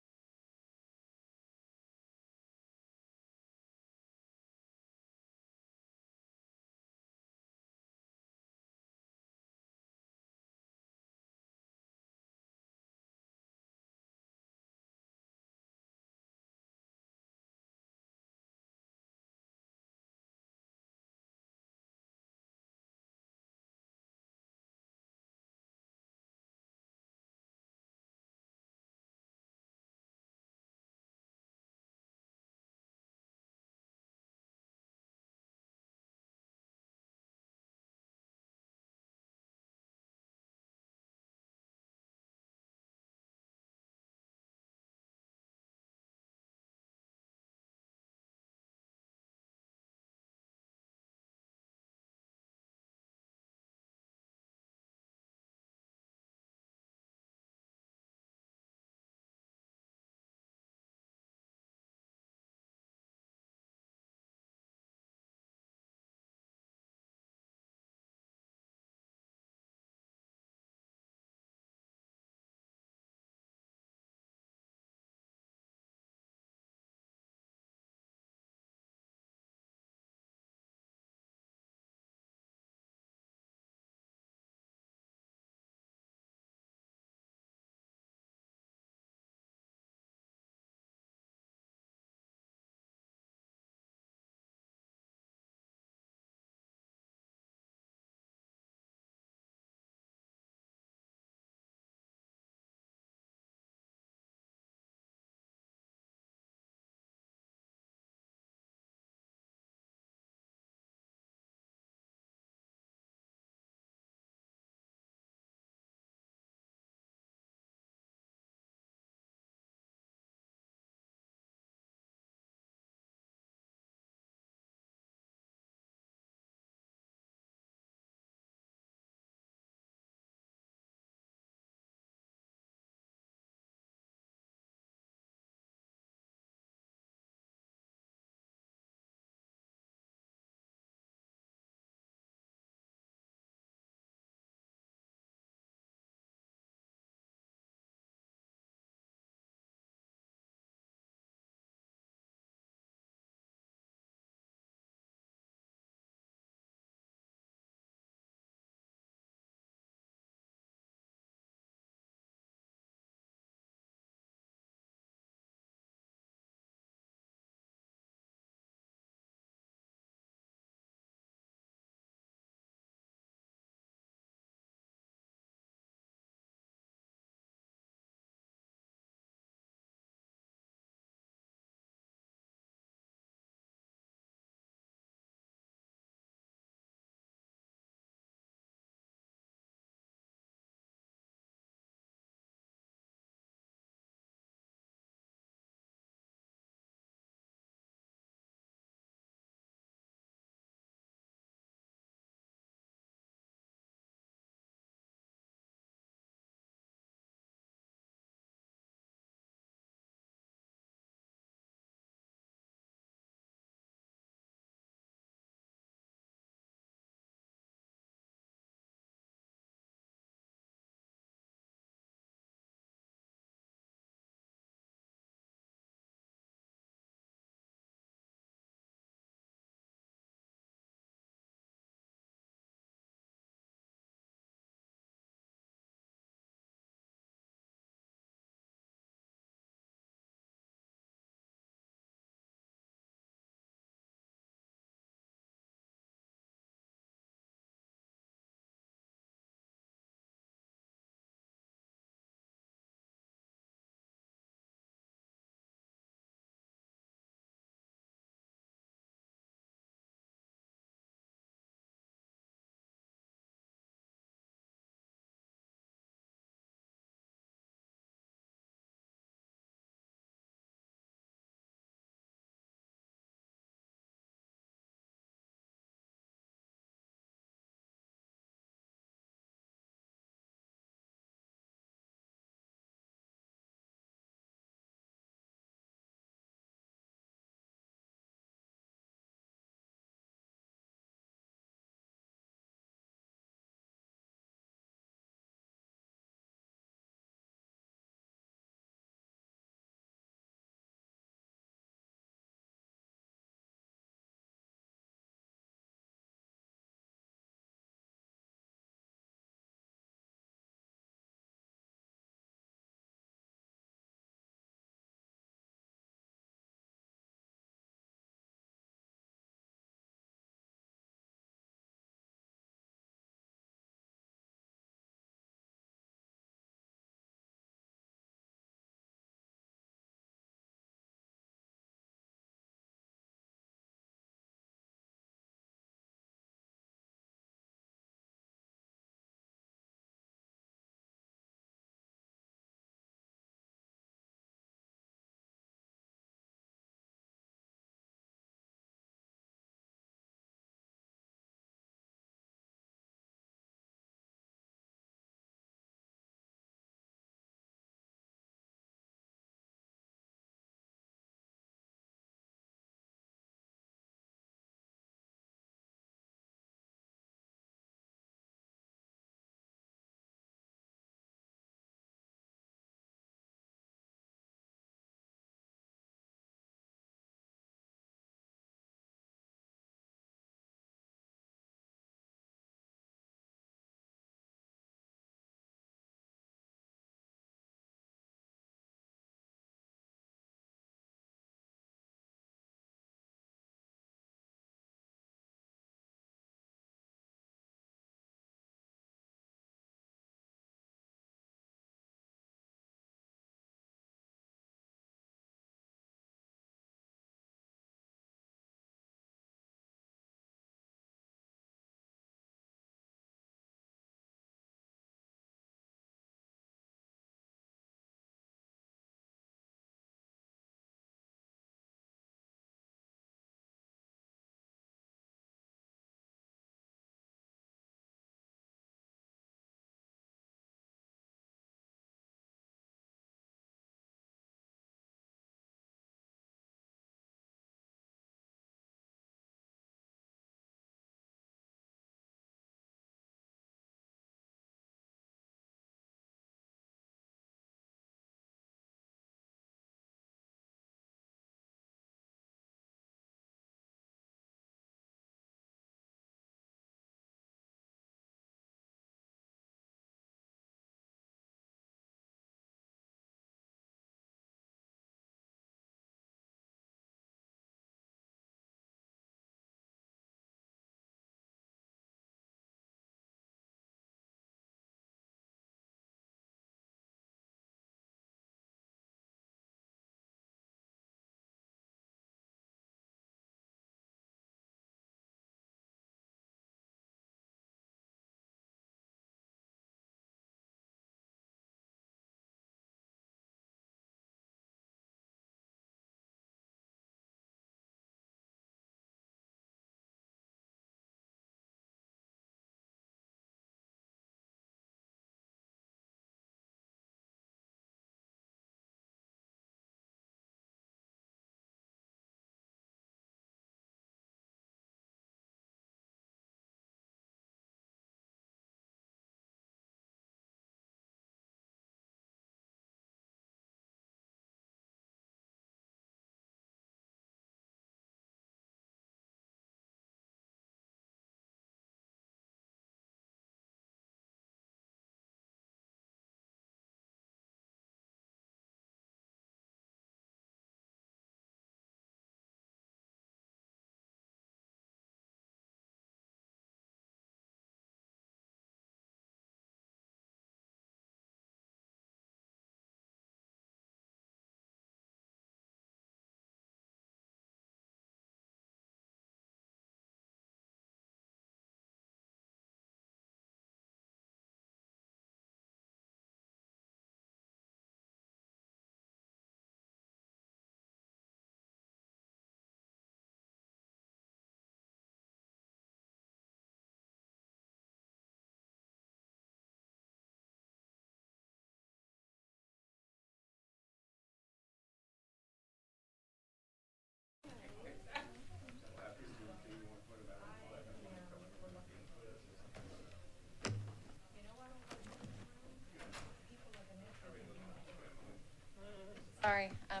Sorry. I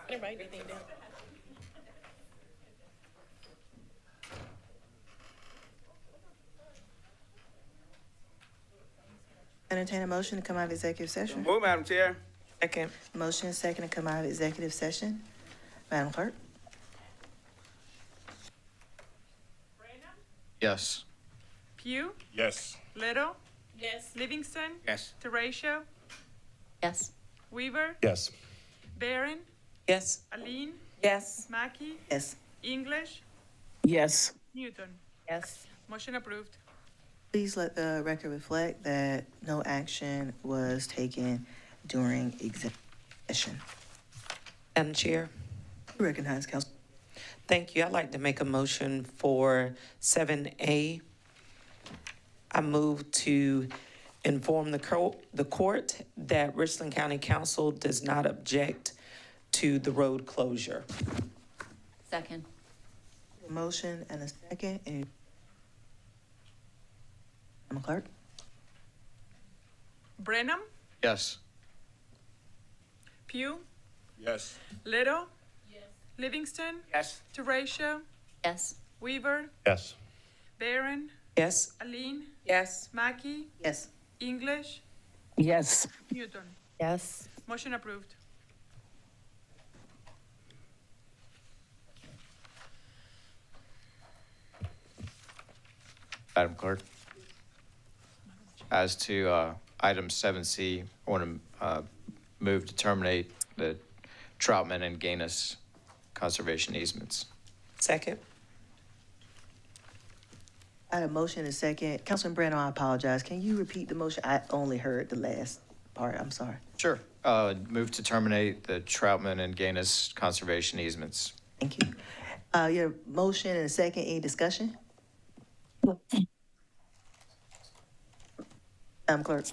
didn't write anything down. Entertain a motion to come out of executive session. Move, Madam Chair. Second. Motion is second to come out of executive session. Madam Clerk? Yes. Pugh, Yes. Little, Yes. Livingston, Yes. Teratio, Yes. Weaver, Yes. Barron, Yes. Aline, Yes. Mackey, Yes. English, Yes. Newton. Yes. Motion approved. Please let the record reflect that no action was taken during executive session. Madam Chair. Recognize Council. Thank you. I'd like to make a motion for 7A. I move to inform the court that Richland County Council does not object to the road closure. Second. Motion and a second. Any? Madam Clerk? Brenham, Yes. Pugh, Yes. Little, Livingston, Yes. Teratio, Yes. Weaver, Yes. Barron, Yes. Aline, Yes. Mackey, Yes. English, Yes. Newton. Yes. Motion approved. Madam Clerk. As to item 7C, I want to move to terminate the Troutman and Gaines conservation easements. Second. I had a motion and a second. Councilman Brandon, I apologize. Can you repeat the motion? I only heard the last part. I'm sorry. Sure. Move to terminate the Troutman and Gaines conservation easements. Thank you. Your motion and a second, any discussion? Madam Clerk?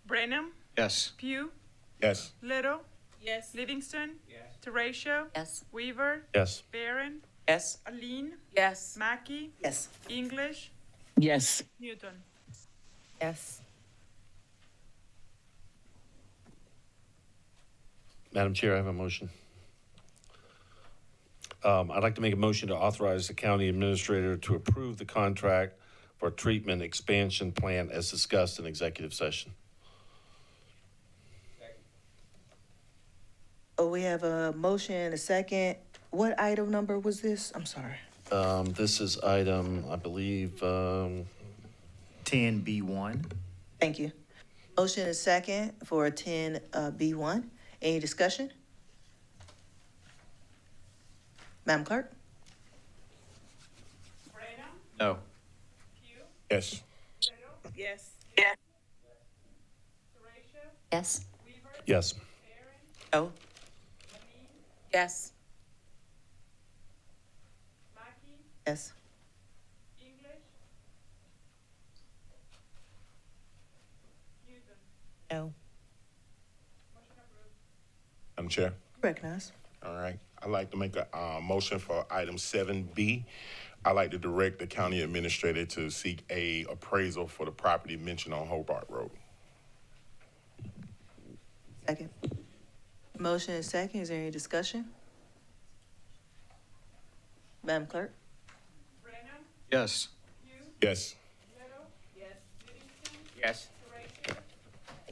Brenham, Yes. Pugh, Yes. Little, Yes. Livingston, Teratio, Yes. Weaver, Yes. Barron, Yes. Aline, Yes. Mackey, Yes. English, Yes. Newton. Yes. Madam Chair, I have a motion. I'd like to make a motion to authorize the county administrator to approve the contract for a treatment expansion plan as discussed in executive session. Oh, we have a motion and a second. What item number was this? I'm sorry. This is item, I believe, 10B1. Thank you. Motion and second for 10B1. Any discussion? Madam Clerk? No. Yes. Yes. Yes. yes. Oh. Yes. Yes. No. Madam Chair. Recognize. All right. I'd like to make a motion for item 7B. I'd like to direct the county administrator to seek a appraisal for the property mentioned on Hobart Road. Second. Motion and second. Is there any discussion? Madam Clerk? Yes. Yes. Yes.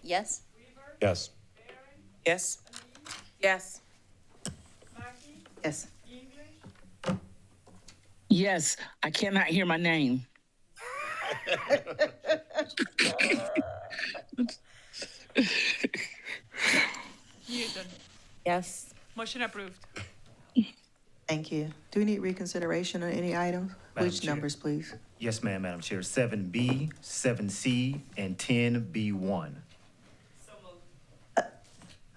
Yes. Yes. Yes. Yes. Yes. Yes. I cannot hear my name. Newton. Yes. Motion approved. Thank you. Do we need reconsideration on any items? Madam Which Chair. numbers, please? Yes, ma'am, Madam Chair. 7B, 7C, and 10B1.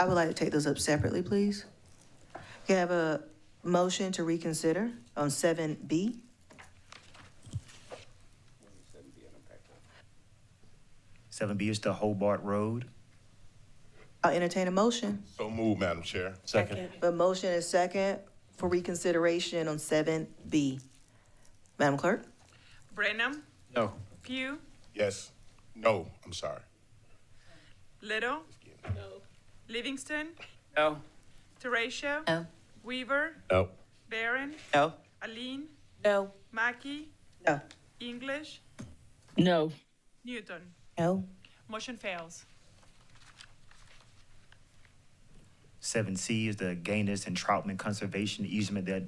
I would like to take those up separately, please. Can I have a motion to reconsider on 7B? Seven B is the Hobart Road. I'll entertain a motion. So moved, Madam Chair. Second. A motion and second for reconsideration on 7B. Madam Clerk? Brenham, No. Pugh, Yes. No, I'm sorry. Little? No. Livingston? No. Teratio? No. Weaver? No. Barron? No. Aline? No. Mackey? No. English? No. Newton? No. Motion fails. 7C is the Gaines and Troutman Conservation easement that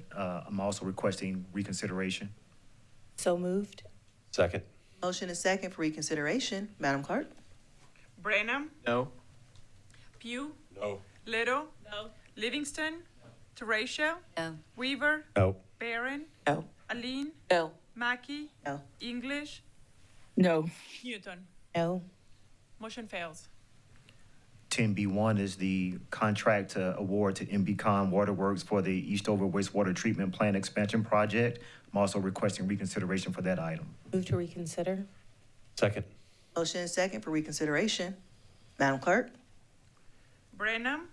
I'm also requesting reconsideration. So moved. Second. Motion is second for reconsideration. Madam Clerk? Brenham? No. Pugh? No. Little? No. Livingston? Teratio? No. Weaver? No. Barron? No. Aline? No. Mackey? No. English? No. Newton? No. Motion fails. 10B1 is the contract to award to MBCon Waterworks for the Eastover wastewater treatment plant expansion project. I'm also requesting reconsideration for that item. Move to reconsider. Second. Motion is second for reconsideration. Madam Clerk? Brenham?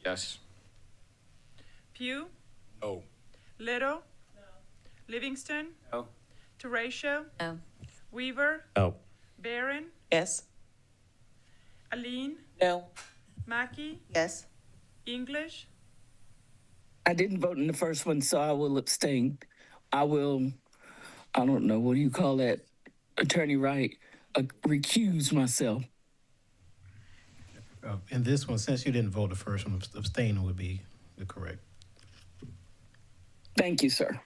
Yes. Pugh? No. Little? No. Livingston? No. Teratio? No. Weaver? No. Barron? Yes. Aline? No. Mackey? Yes. English? I didn't vote in the first one, so I will abstain. I don't know, what do you call that, Attorney Wright? Recuse myself. In this one, since you didn't vote the first one, abstain would be the correct. Thank you, sir.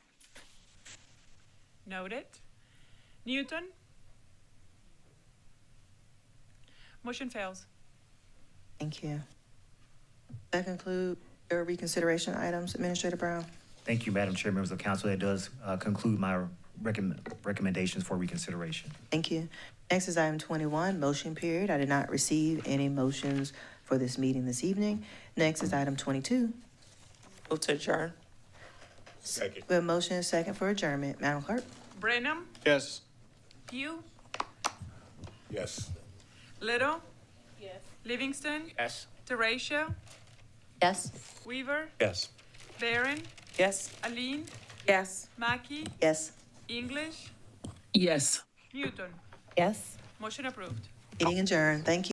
Noted. Newton? Motion fails. Thank you. That conclude your reconsideration items, Administrator Brown. Thank you, Madam Chair, members of council. That does conclude my recommendations for reconsideration. Thank you. Next is item 21, motion period. I did not receive any motions for this meeting this evening. Next is item 22. Move to adjourn. Second. We have a motion and second for adjournment. Madam Clerk? Brenham? Yes. Pugh? Yes. Little? Yes. Livingston? Yes. Teratio? Yes. Weaver? Yes. Barron? Yes. Aline? Yes. Mackey? Yes. English? Yes. Newton? Yes. Motion approved. Meeting adjourned. Thank you.